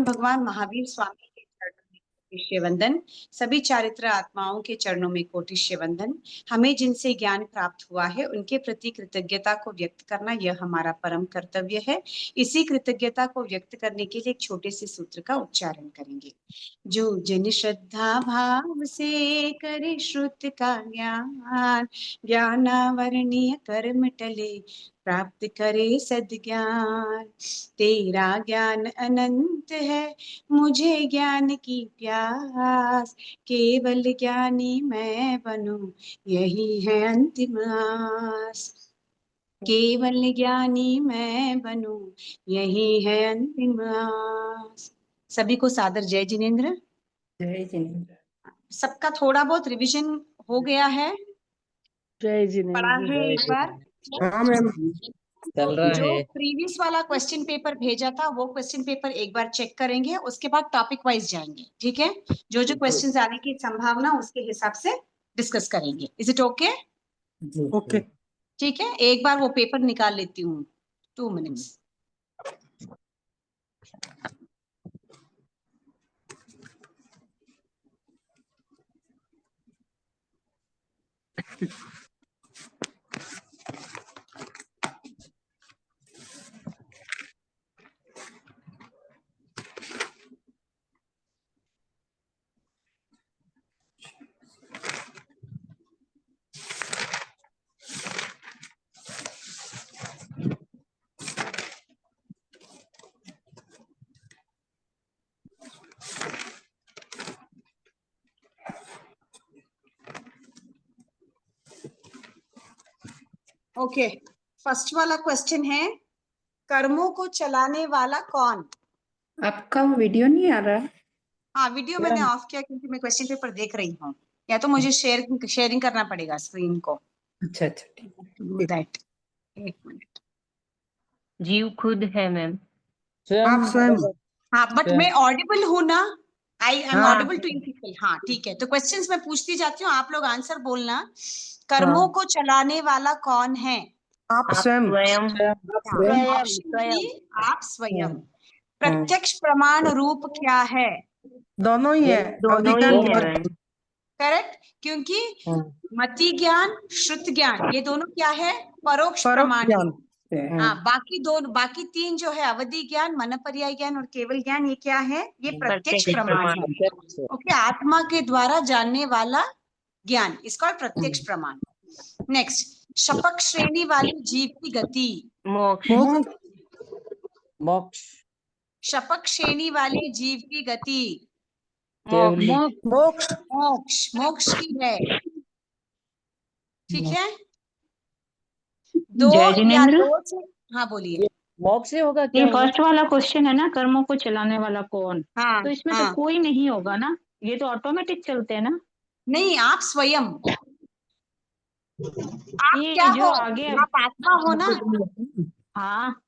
भगवान महावीर स्वामी के चरणों में कोटिश्य वंदन। सभी चारित्र आत्माओं के चरणों में कोटिश्य वंदन। हमें जिनसे ज्ञान प्राप्त हुआ है उनके प्रति कृतज्ञता को व्यक्त करना यह हमारा परम कर्तव्य है। इसी कृतज्ञता को व्यक्त करने के लिए एक छोटे से सूत्र का उच्चारण करेंगे। जो जन श्रद्धा भाव से करे श्रुत का ज्ञान, ज्ञानावरणीय कर्म टले प्राप्त करे सद्ज्ञान। तेरा ज्ञान अनंत है, मुझे ज्ञान की प्यास, केवल ज्ञानी मैं बनूं, यही है अंतिम आस। केवल ज्ञानी मैं बनूं, यही है अंतिम आस। सभी को सादर जय जिनेन्द्र। जय जिनेन्द्र। सबका थोड़ा बहुत रिवीजन हो गया है? जय जिनेन्द्र। पढ़ा है एक बार? हाँ मैम, चल रहा जो है। प्रीवियस वाला क्वेश्चन पेपर भेजा था वो क्वेश्चन पेपर एक बार चेक करेंगे, उसके बाद टॉपिक वाइज जाएंगे। ठीक है, जो जो क्वेश्चंस आने की संभावना उसके हिसाब से डिस्कस करेंगे। Is it okay? ओके। ठीक है, एक बार वो पेपर निकाल लेती हूँ, 2 मिनट्स। ओके, फर्स्ट वाला क्वेश्चन है, कर्मों को चलाने वाला कौन? आपका वीडियो नहीं आ रहा है? हाँ, वीडियो मैंने ऑफ किया क्योंकि मैं क्वेश्चन पेपर देख रही हूँ, या तो मुझे शेयरिंग करना पड़ेगा स्क्रीन को। अच्छा अच्छा, ठीक डू दैट। एक मिनट। जीव खुद है मैम। आप स्वयं। हाँ, बट मैं ऑडिबल हूँ ना? आई एम हाँ। Audible to you people? हाँ ठीक है, तो क्वेश्चंस मैं पूछती जाती हूँ, आप लोग आंसर बोलना। कर्मों को चलाने वाला कौन है? आप स्वयं। ऑप्शन बी, आप स्वयं। प्रत्यक्ष प्रमाण रूप क्या है? दोनों ही है, दोनों ही है मैम। करेक्ट, क्योंकि मति ज्ञान, श्रुत ज्ञान, ये दोनों क्या है? परोक्ष प्रमाण है। हाँ, बाकी 3 जो है, अवधि ज्ञान, मन पर्याय ज्ञान और केवल ज्ञान, ये क्या है? ये प्रत्यक्ष प्रमाण है। ओके, आत्मा के द्वारा जानने वाला ज्ञान, इसका प्रत्यक्ष प्रमाण। नेक्स्ट, शपक श्रेणी वाले जीव की गति। मोक्ष। मोक्ष। शपक श्रेणी वाले जीव की गति मोक्ष। मोक्ष, मोक्ष की है। ठीक है, जय जिनेन्द्र। हाँ बोलिए। मोक्ष से होगा ये क्या? फर्स्ट वाला क्वेश्चन है ना, कर्मों को चलाने वाला कौन? हाँ, तो इसमें हाँ, तो कोई नहीं होगा ना, ये तो ऑटोमेटिक चलते हैं ना। नहीं, आप स्वयं, आप ये क्या जो हो? आगे आप आत्मा हो ना? हाँ,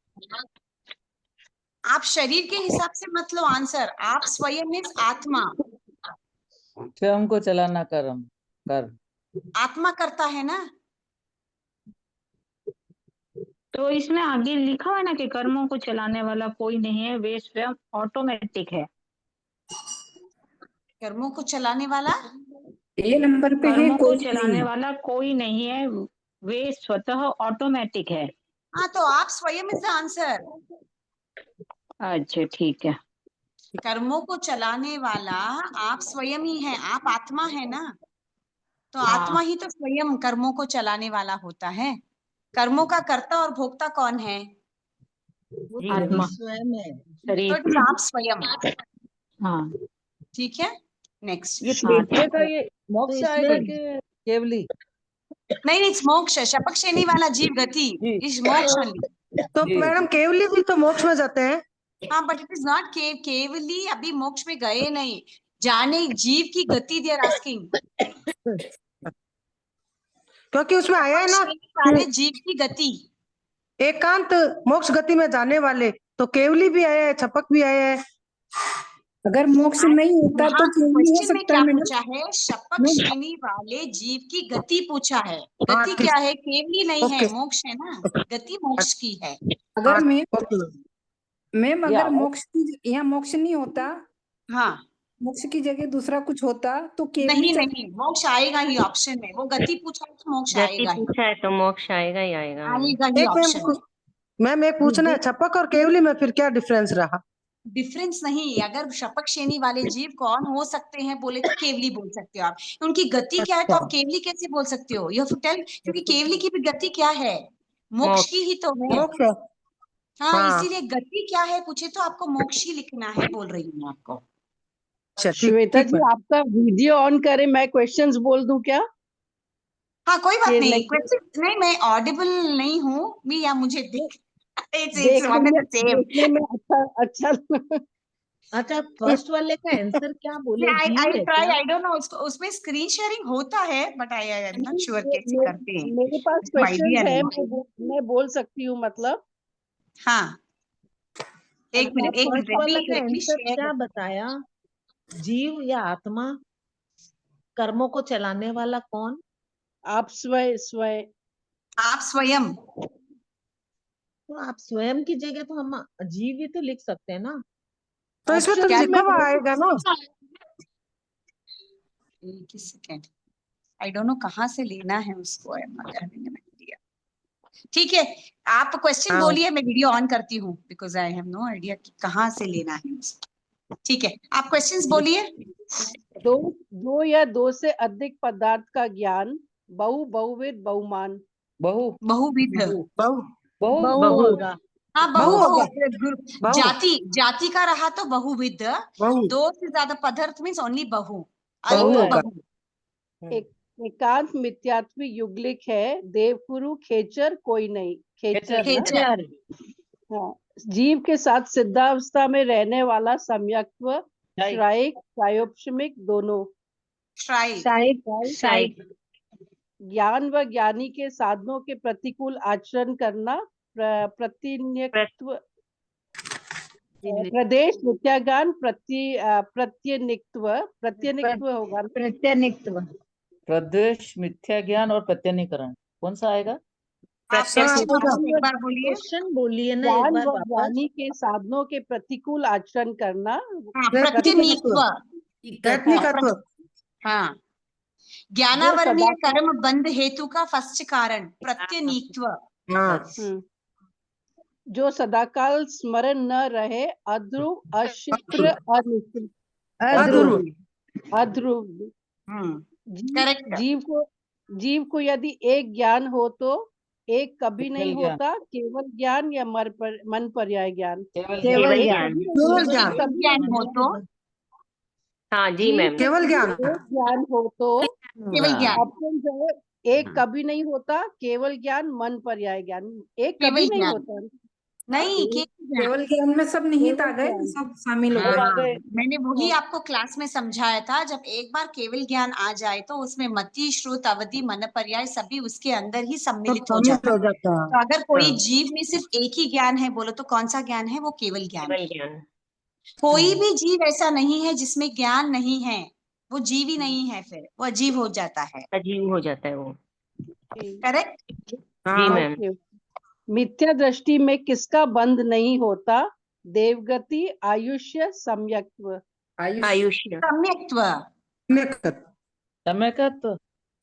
आप शरीर के हिसाब से मत लो आंसर, आप स्वयं इज आत्मा। स्वयं को चलाना कर्म कर आत्मा करता है ना? तो इसमें आगे लिखा हुआ है ना कि कर्मों को चलाने वाला कोई नहीं है, वे स्वयं ऑटोमेटिक है। कर्मों को चलाने वाला ये नंबर पे है, कर्मों को कोई चलाने नहीं। वाला कोई नहीं है, वे स्वतः ऑटोमेटिक है। हाँ, तो आप स्वयं इज द आंसर। अच्छा ठीक है। कर्मों को चलाने वाला आप स्वयं ही है, आप आत्मा है ना? तो हाँ। आत्मा ही तो स्वयं कर्मों को चलाने वाला होता है। कर्मों का कर्ता और भोक्ता कौन है? आत्मा स्वयं है। तो शरीर। it is आप स्वयं। हाँ ठीक है, नेक्स्ट। ये का ये मोक्ष आएगा कि केवली? नहीं, मोक्ष, शपक श्रेणी वाला जीव गति इज मोक्ष ओनली। तो मैडम केवली भी तो मोक्ष में जाते हैं। हाँ, बट इट इज नॉट केवली अभी मोक्ष में गए नहीं, जाने जीव की गति दे आर आस्किंग। क्योंकि उसमें आया है ना, वाले जीव की गति। एकांत मोक्ष गति में जाने वाले, तो केवली भी आया है, छपक भी आया है। अगर मोक्ष नहीं होता तो केवली हो क्वेश्चन में सकता क्या है मैडम। पूछा है? शपक श्रेणी वाले जीव की गति पूछा है। हाँ, गति ठीक। क्या है? केवली नहीं है, ओके। मोक्ष है ना, गति मोक्ष की है। अगर मैं मैम या अगर मोक्ष की यहाँ मोक्ष नहीं होता, हाँ, मोक्ष की जगह दूसरा कुछ होता तो केवली नहीं चल- नहीं, मोक्ष आएगा ही ऑप्शन में। वो गति पूछा है तो मोक्ष गति आएगा ही, पूछा है तो मोक्ष आएगा ही आएगा मैम। आएगा ही एक ऑप्शन में। मैम एक पूछना है, छपक और केवली में फिर क्या डिफरेंस रहा? डिफरेंस नहीं, अगर शपक श्रेणी वाले जीव कौन हो सकते हैं बोले तो केवली बोल सकते हो आप। उनकी गति क्या है तो आप केवली कैसे बोल सकते हो? यू हैव टू टेल, क्योंकि केवली की भी गति क्या है? मोक्ष की ही तो है। मोक्ष है। हाँ, हाँ। इसीलिए गति क्या है पूछे तो आपको मोक्ष ही लिखना है, बोल रही हूँ मैं आपको। अच्छा ठीक श्वेता ठीक जी, मैम। आपका वीडियो ऑन करें, मैं क्वेश्चंस बोल दूं क्या? हाँ, कोई बात ये नहीं, नहीं- क्वेश्चन नहीं, मैं ऑडिबल नहीं हूँ भी, या मुझे दिख इट्स देखने वन में एंड द सेम। देखने में अच्छा अच्छा, फर्स्ट वाले का आंसर क्या बोले? आई जीव है ट्राई, क्या? आई डोंट नो, उसमें स्क्रीन शेयरिंग होता है but I am not sure कैसे करते हैं। मेरे पास इसको आइडिया क्वेश्चंस है, नहीं। मैं बोल सकती हूँ मतलब। हाँ, एक मिनट फर्स्ट वाला का let me आंसर share क्या the- बताया? जीव या आत्मा? कर्मों को चलाने वाला कौन? आप स्वयं आप स्वयं। तो आप स्वयं की जगह तो हम जीव ही तो लिख सकते हैं ना। तो इसमें तो Options में जिह्वा आएगा ना? एक ही सेकेंड, आई डोंट नो कहाँ से लेना है उसको, I am not having an idea. ठीक है, आप क्वेश्चन हाँ। बोलिए, मैं वीडियो ऑन करती हूँ because I have no idea कि कहाँ से लेना है उसको। ठीक है, आप क्वेश्चंस बोलिए। दो या दो से अधिक पदार्थ का ज्ञान, बहुविध, बहुमान। बहुविध। बहु बहु होगा। हाँ, बहु होगा। बहु। जाति का रहा तो बहुविध, बहु। दो से ज्यादा पदार्थ मीन्स ओनली बहु। बहु अल्प होगा। बहु। एकांत मिथ्यात्व युगलिक है, देवगुरु खेचर कोई नहीं। खेचर ना? खेचर। हाँ। जीव के साथ सिद्धावस्था में रहने वाला सम्यक्त्व, श्रायिक, प्रायोपमिक दोनों। श्राइक। ज्ञान व ज्ञानी के साधनों के प्रतिकूल आचरण करना, प्रतिनिधित्व, प्रदेश मिथ्याज्ञान, प्रत्यनित्व होगा। प्रदेश मिथ्या ज्ञान और प्रत्यनीकरण कौन सा आएगा? आप एक बार बोलिए। क्वेश्चन बोलिए ना एक ज्ञान बार व वापस। ज्ञानी के साधनों के प्रतिकूल आचरण करना, हाँ, प्रत्यनीत्व। प्रत्यनीकत्व। हाँ, ज्ञानावरणीय कर्म बंध हेतु का फर्स्ट कारण प्रत्यनीत्व। हाँ। जो सदाकाल स्मरण न रहे, अध्रुव, अक्षिप्र, अनिश्चित, अध्रुव। करेक्ट। जीव को यदि एक ज्ञान हो तो एक कभी नहीं होता, केवल ज्ञान या मन पर्याय ज्ञान। केवल ज्ञान। केवल ज्ञान। ज्ञान हो तो, हाँ जी मैम। केवल ज्ञान। एक ज्ञान हो तो केवल ज्ञान। ऑप्शन है, एक कभी नहीं होता, केवल ज्ञान, मन पर्याय ज्ञान। एक केवल कभी नहीं ज्ञान। होता। नहीं, केवल ज्ञान में सब निहित आ गए, सब शामिल हो गए। मैंने वही आपको क्लास में समझाया था, जब एक बार केवल ज्ञान आ जाए तो उसमें मति, श्रुत, अवधि, मन पर्याय सभी उसके अंदर ही सम्मिलित हो जाता है। तो अगर कोई जीव में सिर्फ एक ही ज्ञान है बोलो तो कौन सा ज्ञान है? वो केवल ज्ञान है। केवल ज्ञान। कोई भी जीव ऐसा नहीं है जिसमें ज्ञान नहीं है, वो जीव ही नहीं है, फिर वो अजीब हो जाता है। अजीब हो जाता है वो। करेक्ट। जी मैम। मिथ्या दृष्टि में किसका बंध नहीं होता? देवगति, आयुष्य, सम्यक्त्व। आयुष्य। सम्यकत्व।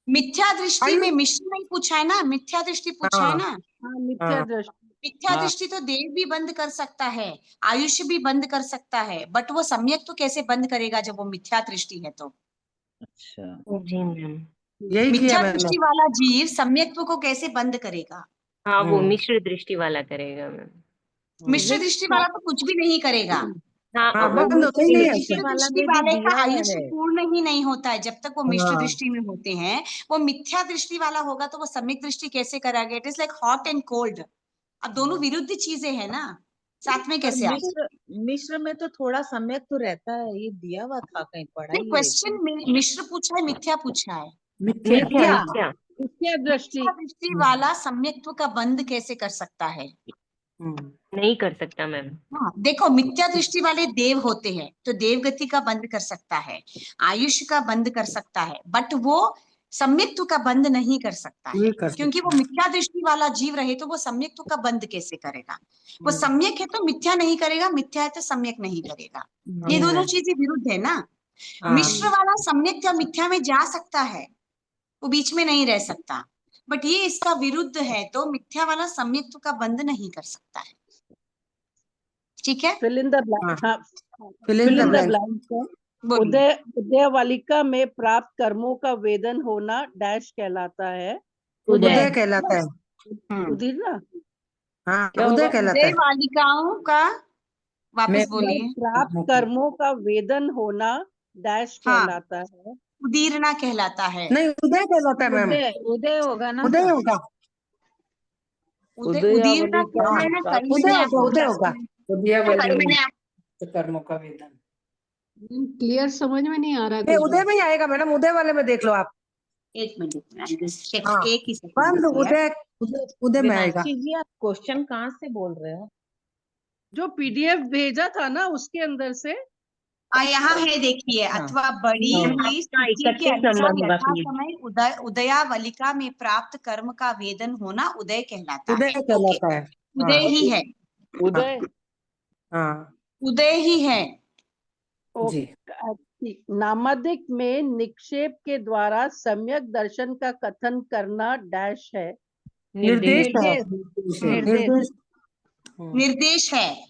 मिथ्या दृष्टि में मिश्र नहीं पूछा है ना, मिथ्या दृष्टि पूछा है ना। हाँ, मिथ्या दृष्टि। मिथ्या दृष्टि तो देव भी बंद कर सकता है, आयुष्य भी बंद कर सकता है, बट वो सम्यक तो कैसे बंद करेगा जब वो मिथ्या दृष्टि है तो? अच्छा, जी मैम। यही किया मिथ्या मैंने। दृष्टि वाला जीव सम्यक्त्व को कैसे बंद करेगा? हाँ, वो मिश्र दृष्टि वाला करेगा मैम। मिश्र दृष्टि वाला तो कुछ भी नहीं करेगा। हाँ, वो बंद होता ही नहीं है। मिश्र दृष्टि वाले का आयुष्य पूर्ण ही नहीं होता है जब तक वो मिश्र दृष्टि में होते हैं। वो मिथ्या दृष्टि वाला होगा तो वो सम्यक दृष्टि कैसे करेगा? It is like hot and cold. अब दोनों विरुद्ध चीजें हैं ना, साथ में कैसे आ? मिश्र में तो थोड़ा सम्यक तो रहता है, ये दिया हुआ था कहीं पढ़ा नहीं, ही है। क्वेश्चन मिश्र पूछा है, मिथ्या पूछा है। मिथ्या। मिथ्या दृष्टि वाला सम्यक्त्व का बंध कैसे कर सकता है? नहीं कर सकता मैम। हाँ, देखो, मिथ्या दृष्टि वाले देव होते हैं तो देव गति का बंद कर सकता है, आयुष्य का बंद कर सकता है, बट वो सम्यक्त्व का बंध नहीं कर सकता है, नहीं कर क्योंकि वो सकता। मिथ्या दृष्टि वाला जीव रहे तो वो सम्यक्त्व का बंध कैसे करेगा? वो सम्यक है तो मिथ्या नहीं करेगा, मिथ्या है तो सम्यक नहीं करेगा। ये दोनों चीजें विरुद्ध है ना। हाँ। मिश्र वाला सम्यक या मिथ्या में जा सकता है, वो बीच में नहीं रह सकता, बट ये इसका विरुद्ध है, तो मिथ्या वाला सम्यक्त्व का बंध नहीं कर सकता है। ठीक है, फिल इन द हाँ। हाँ, Fill in fill the in the blank. Blank. बोलिए। उदयवालिका में प्राप्त कर्मों का वेदन होना डैश कहलाता है। उदय कहलाता है। उदिर ना हाँ, क्या उदय होगा? कहलाता उदय है। बालिकाओं का, वापस बोलिए। प्राप्त कर्मों का वेदन होना डैश हाँ। कहलाता है। उदीरना कहलाता है। नहीं, उदय कहलाता है मैम। उदय उदय होगा ना उदय सर? होगा। उदीरना कहते हैं, हाँ, कल उदय मैंने होगा, आपको उदय होगा। कल मैंने कर्मों का वेदन। क्लियर समझ में नहीं आ रहा ये कुछ उदय भी। में ही आएगा मैडम, उदय वाले में देख लो आप। एक मिनट, हाँ। एक ही बंद सेकंड। उदय, उदय में आएगा। मीनाक्षी जी, आप क्वेश्चन कहाँ से बोल रहे हो? जो पीडीएफ भेजा था ना उसके अंदर से। यहाँ है, देखिए। अथवा बड़ी हुई स्थिति के 31 अनुसार नंबर होगा यथा प्लीज। समय उदयावलिका में प्राप्त कर्म का वेदन होना उदय कहलाता उदय है। ओके, कहलाता है। उदय ही है, उदय। हाँ। उदय ही है। जी। नामादिक में निक्षेप के द्वारा सम्यक दर्शन का कथन करना डैश है। निर्देश है। निर्देश। निर्देश है।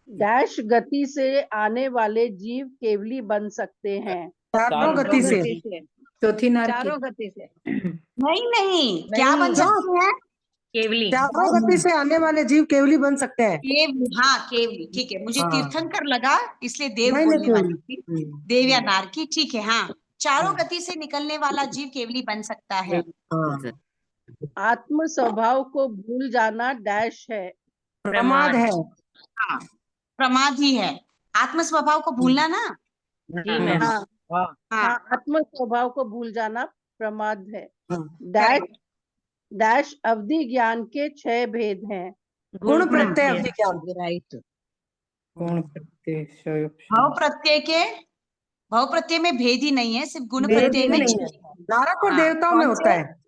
डैश गति से आने वाले जीव केवली बन सकते हैं। चारों गति से। चौथी नार की। चारों गति से। नहीं, क्या बन नहीं। सकते हैं? केवली। चारों गति से आने वाले जीव केवली बन सकते हैं। केवली, हाँ केवली, ठीक है। मुझे हाँ। तीर्थंकर लगा, इसलिए देव नहीं, बोलने वाली केवली। थी, देव या नारकी। ठीक है, हाँ। चारों गति से निकलने वाला जीव केवली बन सकता है। हाँ। आत्म स्वभाव को भूल जाना डैश है। प्रमाद है। हाँ, प्रमाद ही है। आत्म स्वभाव को भूलना ना। जी मैम। हाँ हाँ। हाँ, आत्म स्वभाव को भूल जाना प्रमाद है। हाँ। डैश डैश अवधि ज्ञान के 6 भेद हैं। गुण प्रत्यय अवधि ज्ञान। राइट। गुण प्रत्यय भाव प्रत्यय में भेद ही नहीं है, सिर्फ गुण भेद प्रत्यय ही में नहीं है। नारक और हाँ, देवताओं में कौन होता से? है।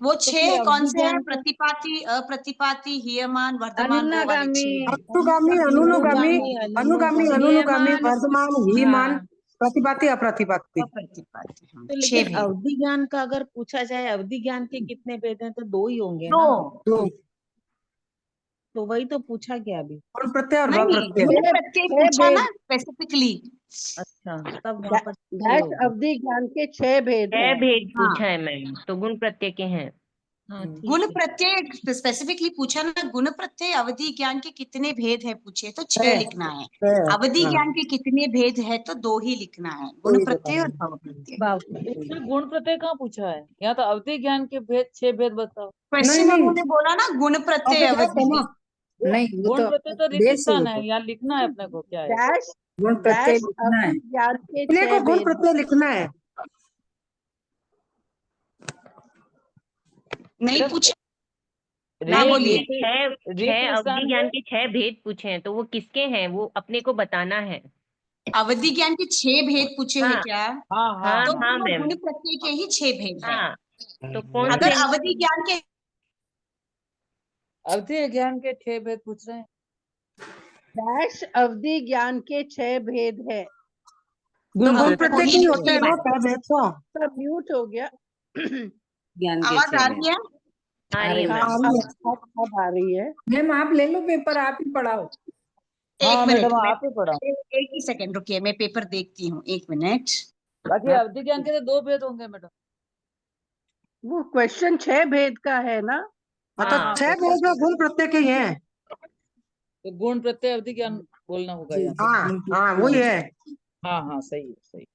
वो तो 6 फिर कौन अवधि से हैं? ज्ञान का प्रतिपाती, अप्रतिपाती, हीयमान, वर्धमान, वो वाले अनुगामी, 6। अनुगामी, अनुगामी, अनुगामी, अनुगामी, वर्धमान, हीमान, हाँ। प्रतिपाती, अप्रतिपाती। अप्रतिपाती, हाँ, तो 6 लेकिन भेद। अवधि ज्ञान का अगर पूछा जाए, अवधि ज्ञान के कितने भेद हैं? तो 2 ही होंगे ना। दो। तो वही तो पूछा गया अभी। गुण प्रत्यय और नहीं, भाव प्रत्यय। गुण प्रत्यय पूछा ना स्पेसिफिकली। अच्छा, तब वहां पर डैश अवधि ज्ञान के 6 भेद 6 हैं। भेद हाँ। पूछा है मैम, तो गुण प्रत्यय के हैं। हाँ, ठीक गुण है। प्रत्यय स्पेसिफिकली पूछा ना। गुण प्रत्यय अवधि ज्ञान के कितने भेद है पूछे, तो 6 है। लिखना है। है। अवधि हाँ। ज्ञान के कितने भेद है, तो 2 ही लिखना है, गुण प्रत्यय और भाव प्रत्यय। इसमें गुण प्रत्यय कहाँ पूछा है? यहाँ तो अवधि ज्ञान के भेद 6 भेद बताओ। क्वेश्चन नहीं। उन्होंने बोला ना, गुण प्रत्यय अवधि। नहीं, वो गुण तो प्रत्यय तो रिक्त देश है, स्थान वो है, तो यहाँ लिखना है अपने को क्या है। डैश गुण प्रत्यय डैश लिखना है। अवधि ज्ञान के इन्हें 6 को गुण भेद। प्रत्यय लिखना है। नहीं पूछा। रे- बोलिए। रिक्त- 6 रिक्त अवधि स्थान ज्ञान में के 6 भेद पूछे हैं, तो वो किसके हैं, वो अपने को बताना है। अवधि ज्ञान के 6 भेद पूछे हैं हाँ। क्या? हाँ हाँ तो हाँ वो मैम। गुण प्रत्यय के ही 6 भेद है। हाँ, तो कौन अगर से? अवधि ज्ञान के अवधि ज्ञान के 6 भेद पूछ रहे हैं। डैश अवधि ज्ञान के 6 भेद है। तो गुण प्रत्यय के ही होते लिखिए हैं ना, मैम। क्या भेद तो। सब म्यूट हो गया। ज्ञान के आवाज आ 6 रही है? आ रही है हाँ, मैम। अब आ रही है। मैम आप ले लो पेपर, आप ही पढ़ाओ। हाँ एक मिनट, मैडम, आप ही पढ़ा। एक ही सेकंड रुकिए, मैं पेपर देखती हूँ, 1 मिनट। बाकी अवधि ज्ञान के तो 2 भेद होंगे मैडम। वो क्वेश्चन 6 भेद का है ना। तो हाँ। 6 भेद में गुण प्रत्यय के ही हैं। तो गुण प्रत्यय अवधि ज्ञान बोलना होगा यहाँ पे। हाँ हाँ, वही है। हाँ हाँ, सही है, सही।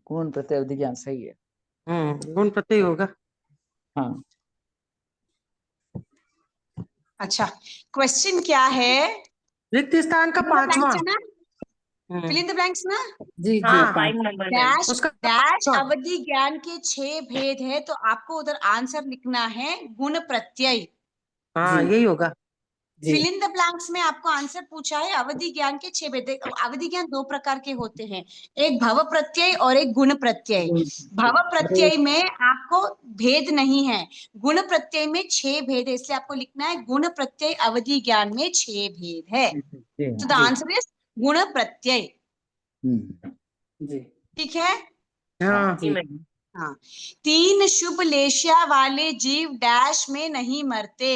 गुण प्रत्यय अवधि ज्ञान सही है। गुण प्रत्यय होगा। हाँ, अच्छा, क्वेश्चन क्या है? रिक्त स्थान का 5वां। फिल इन द ब्लैंक्स ना। जी हाँ, 5। 5 नंबर मैम। डैश उसका डैश हाँ। अवधि ज्ञान के 6 भेद है, तो आपको उधर आंसर लिखना है गुण प्रत्यय। हाँ, जी। यही होगा। फिल इन द ब्लैंक्स में आपको आंसर पूछा है अवधि ज्ञान के 6 भेद। अवधि ज्ञान 2 प्रकार के होते हैं, एक भव प्रत्यय और एक गुण प्रत्यय। भव प्रत्यय में आपको भेद नहीं है, गुण प्रत्यय में 6 भेद है, इसलिए आपको लिखना है गुण प्रत्यय अवधि ज्ञान में 6 भेद है। तो द आंसर इज गुण प्रत्यय। जी ठीक है। हाँ जी मैम। हाँ, 3 शुभ लेशिया वाले जीव डैश में नहीं मरते,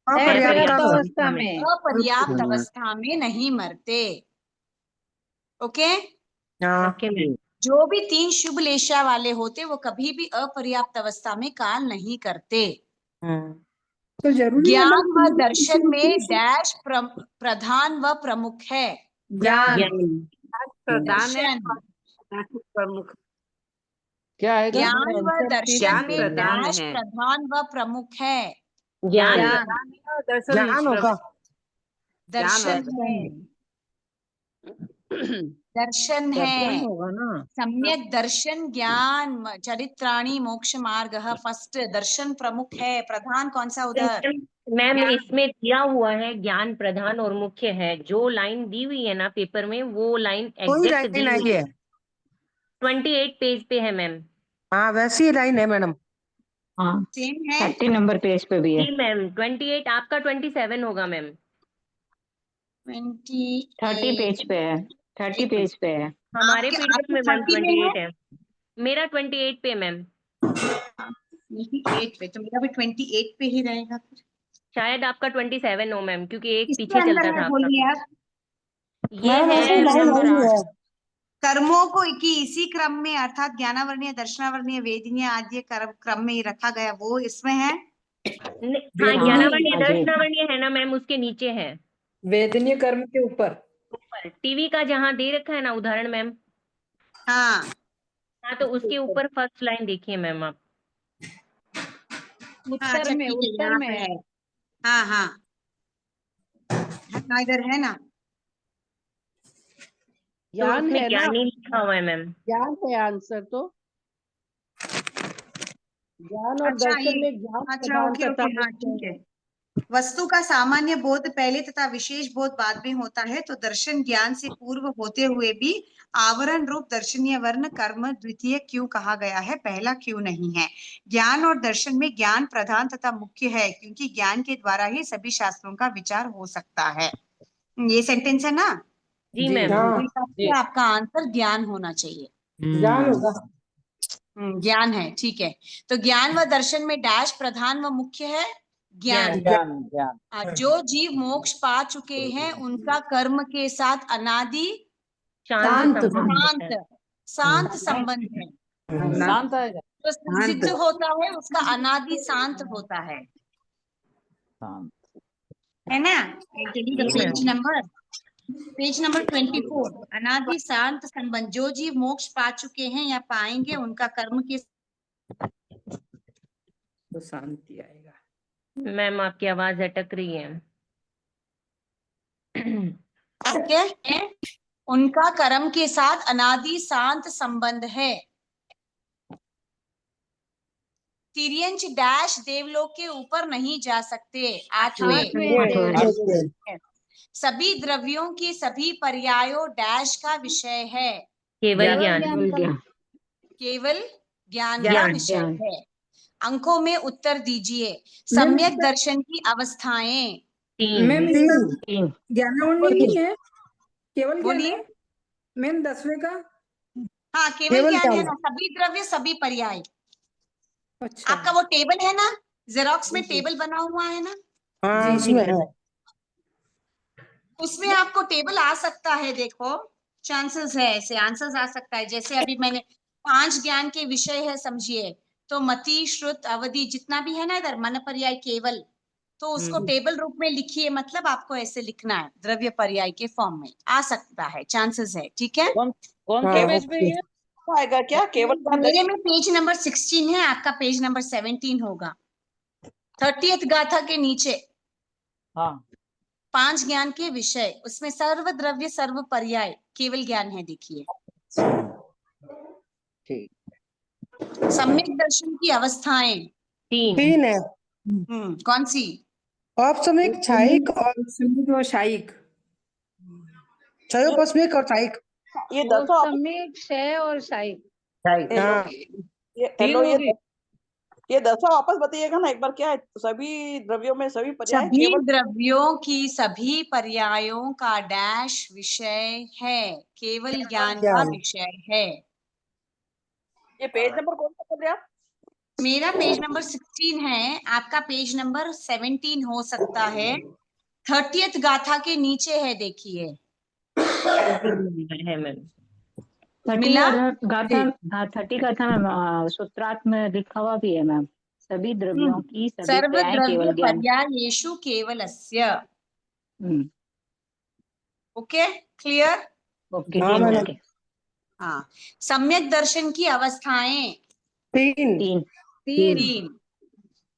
अपर्याप्त अपर्याप्त अवस्था में। अपर्याप्त अवस्था में नहीं मरते। ओके। हाँ ओके मैम। जो भी 3 शुभ लेशिया वाले होते वो कभी भी अपर्याप्त अवस्था में काल नहीं करते। तो जरूरी है ज्ञान व मैडम दर्शन में डैश प्रधान व प्रमुख है। ज्ञान प्रधान है दर्शन, प्रमुख क्या आएगा? ज्ञान व दर्शन ज्ञान में प्रधान डैश है। प्रधान व प्रमुख है। ज्ञान। दर्शन ज्ञान होगा। दर्शन है, दर्शन है, दर्शन होगा ना। सम्यक दर्शन ज्ञान चरित्राणि मोक्ष मार्ग। फर्स्ट दर्शन प्रमुख है, प्रधान कौन सा उधर? मैम इसमें दिया हुआ है ज्ञान प्रधान और मुख्य है, जो लाइन दी हुई है ना पेपर में वो लाइन कोई एग्जैक्ट दी लाइन हुई आई है। 28 पेज पे है मैम। हाँ वैसी ही लाइन है मैडम। हाँ सेम है। 30 नंबर पेज पे भी है। जी मैम 28, आपका 27 होगा मैम। 30 पेज पे है, 30 पेज पे है। हमारे आपके पीडीएफ में मैम 30 में 28 है, मेरा 28 पे मैम। 28 पे, तो मेरा भी 28 पे ही रहेगा फिर। शायद आपका 27 हो मैम, क्योंकि एक किसके पीछे अंदर चलता है था आपका। बोलिए आप? ये मैडम ऐसी है लाइन नंबर नहीं 8। है। कर्मों को कि इसी क्रम में अर्थात ज्ञानावर्णीय, दर्शनावर्णीय, वेदनीय आदि क्रम में ही रखा गया, वो इसमें है। हाँ हाँ, ज्ञानावर्णीय हाँ जी। दर्शनावर्णीय है ना मैम, उसके नीचे है वेदनीय कर्म के ऊपर। ऊपर टीवी का जहाँ दे रखा है ना उदाहरण मैम। हाँ, हाँ तो उसके ऊपर फर्स्ट लाइन देखिए मैम आप। हाँ अच्छा ठीक है, उत्तर यहाँ में पे है। है। हाँ हाँ हाँ, इधर है ना। तो ज्ञान उसमें है ना, ज्ञानी लिखा हुआ है मैम। ज्ञान है आंसर तो। ज्ञान और अच्छा दर्शन ये, में ज्ञान अच्छा प्रधान ओके तथा ओके, हाँ मुख्य ठीक है। है। वस्तु का सामान्य बोध पहले तथा विशेष बोध बाद में होता है, तो दर्शन ज्ञान से पूर्व होते हुए भी आवरण रूप दर्शनीय वर्ण कर्म द्वितीय क्यों कहा गया है, पहला क्यों नहीं है? ज्ञान और दर्शन में ज्ञान प्रधान तथा मुख्य है, क्योंकि ज्ञान के द्वारा ही सभी शास्त्रों का विचार हो सकता है। ये सेंटेंस है ना। जी जी, मैम। तो इस बात से आपका आंसर ज्ञान होना चाहिए। ज्ञान होगा। ज्ञान है, ठीक है। तो ज्ञान व दर्शन में डैश प्रधान व मुख्य है, ज्ञान। ज्ञान। जो जीव मोक्ष पा चुके हैं उनका कर्म के साथ अनादि शांत संबंध है। शांत शांत संबंध है। शांत आएगा। जो सिद्ध होता है उसका अनादि शांत होता है शांत। ना। जी मैम। पेज नंबर 24, अनादि शांत संबंध। जो जीव मोक्ष पा चुके हैं या पाएंगे उनका कर्म के तो शांति आएगा। मैम आपकी आवाज अटक रही है। है, उनका कर्म के साथ अनादि शांत संबंध है। तिर्यंच डैश देवलोक के ऊपर नहीं जा सकते, 8वें। सभी द्रव्यों की सभी पर्यायों डैश का विषय है, केवल ज्ञान। केवल ज्ञान का ज्ञान, विषय है। अंकों में उत्तर दीजिए। सम्यक दर्शन की अवस्थाएं। 3। मैम इसका ज्ञानावर्णीय नहीं है, केवल ज्ञान बोलिए। है मैम 10वें का। हाँ केवल ज्ञान है ना, सभी द्रव्य सभी पर्याय। अच्छा आपका वो टेबल है ना, जेरोक्स में टेबल बना हुआ है ना, हाँ जी उसमें है। उसमें आपको टेबल आ सकता है। देखो चांसेस है, ऐसे आंसर्स आ सकता है। जैसे अभी मैंने 5 ज्ञान के विषय है समझिए, तो मति श्रुत अवधि जितना भी है ना इधर, मन पर्याय केवल, तो उसको टेबल रूप में लिखिए। मतलब आपको ऐसे लिखना है, द्रव्य पर्याय के फॉर्म में आ सकता है, चांसेस है। ठीक है। कौन हाँ, से पेज पे ये आएगा क्या? केवल मेरे में पेज नंबर 16 है, आपका पेज नंबर 17 होगा। 30th गाथा के नीचे हाँ 5 ज्ञान के विषय, उसमें सर्व द्रव्य सर्व पर्याय केवल ज्ञान है, देखिए। ठीक। सम्यक दर्शन की अवस्थाएं 3। 3 है। कौन सी? औपसमिक, छायिक और समिक और शायिक। क्षयोपस्मिक और छायिक। ये दसों आप समिक, क्षय और शायिक। हाँ ये तीन हेलो होगी। ये दसों वापस बताइएगा ना एक बार, क्या है सभी द्रव्यों में सभी पर्याय सभी केवल द्रव्यों की सभी पर्यायों का डैश विषय है, केवल ज्ञान का ज्ञान। विषय है। ये पेज नंबर कौन सा बोल रहे आप? मेरा पेज नंबर 16 है, आपका पेज नंबर 17 हो सकता है। 30th गाथा के नीचे है, देखिए। है मैम। 30 मिला? गाथा, हाँ 30 गाथा में सूत्रार्थ में लिखा हुआ भी है मैम, सभी द्रव्यों की सभी सर्व पर्याय द्रव्य केवल ज्ञान। पर्यायेषु केवलस्य। हम्म, ओके, क्लियर? ओके हाँ मैडम। ओके। हाँ, सम्यक दर्शन की अवस्थाएं 3 तीन। 3।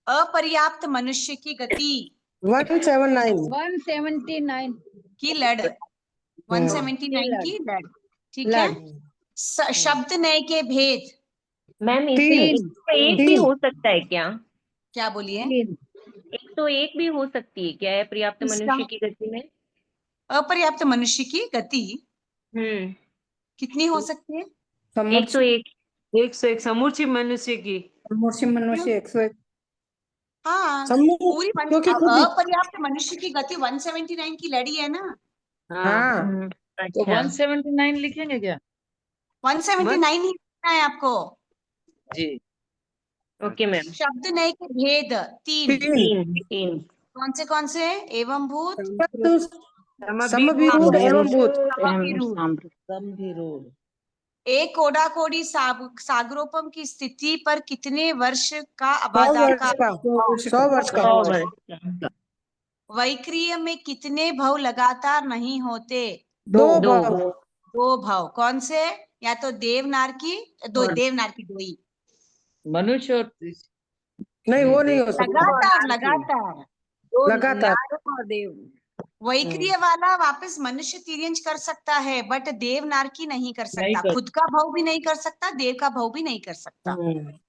अपर्याप्त मनुष्य की गति 179 179 की लड़, 179 की लड़, ठीक है। शब्द नय के भेद मैम इसमें 101 भी तीन। हो सकता है क्या? क्या बोलिए? 101 भी हो सकती है क्या है पर्याप्त किसका? मनुष्य की गति में? अपर्याप्त मनुष्य की गति कितनी हो सकती है? 101। 101 समूची मनुष्य की। समूची मनुष्य 101। हाँ, समूह, पूरी क्योंकि खुद ही- अपर्याप्त मनुष्य की गति 179 की लड़ी है ना। हाँ तो अच्छा 179 लिखेंगे क्या? 179 ही लिखना है आपको। जी ओके मैम। शब्द नय के भेद 3। 3 कौन से? एवं भूत, समविरूढ़ एवं भूत। समविरूढ़। गंभीरोड। एक कोडा कोडी सागरोपम की स्थिति पर कितने वर्ष का 100 आबादा वर्ष का? का 100 वर्ष का। 100 वर्ष। वैक्रिय में कितने भव लगातार नहीं होते? 2 दो। भाव। 2 भव। कौन से? या तो देवनार की, देवनार की दोई। मनुष्य और नहीं वो नहीं हो सकता। लगातार लगातार लगातार और देव। वैक्रिय वाला वापस मनुष्य तिर्यंज कर सकता है, बट देवनार की नहीं कर सकता। खुद का भाव भी नहीं कर सकता, देव का भाव भी नहीं कर सकता।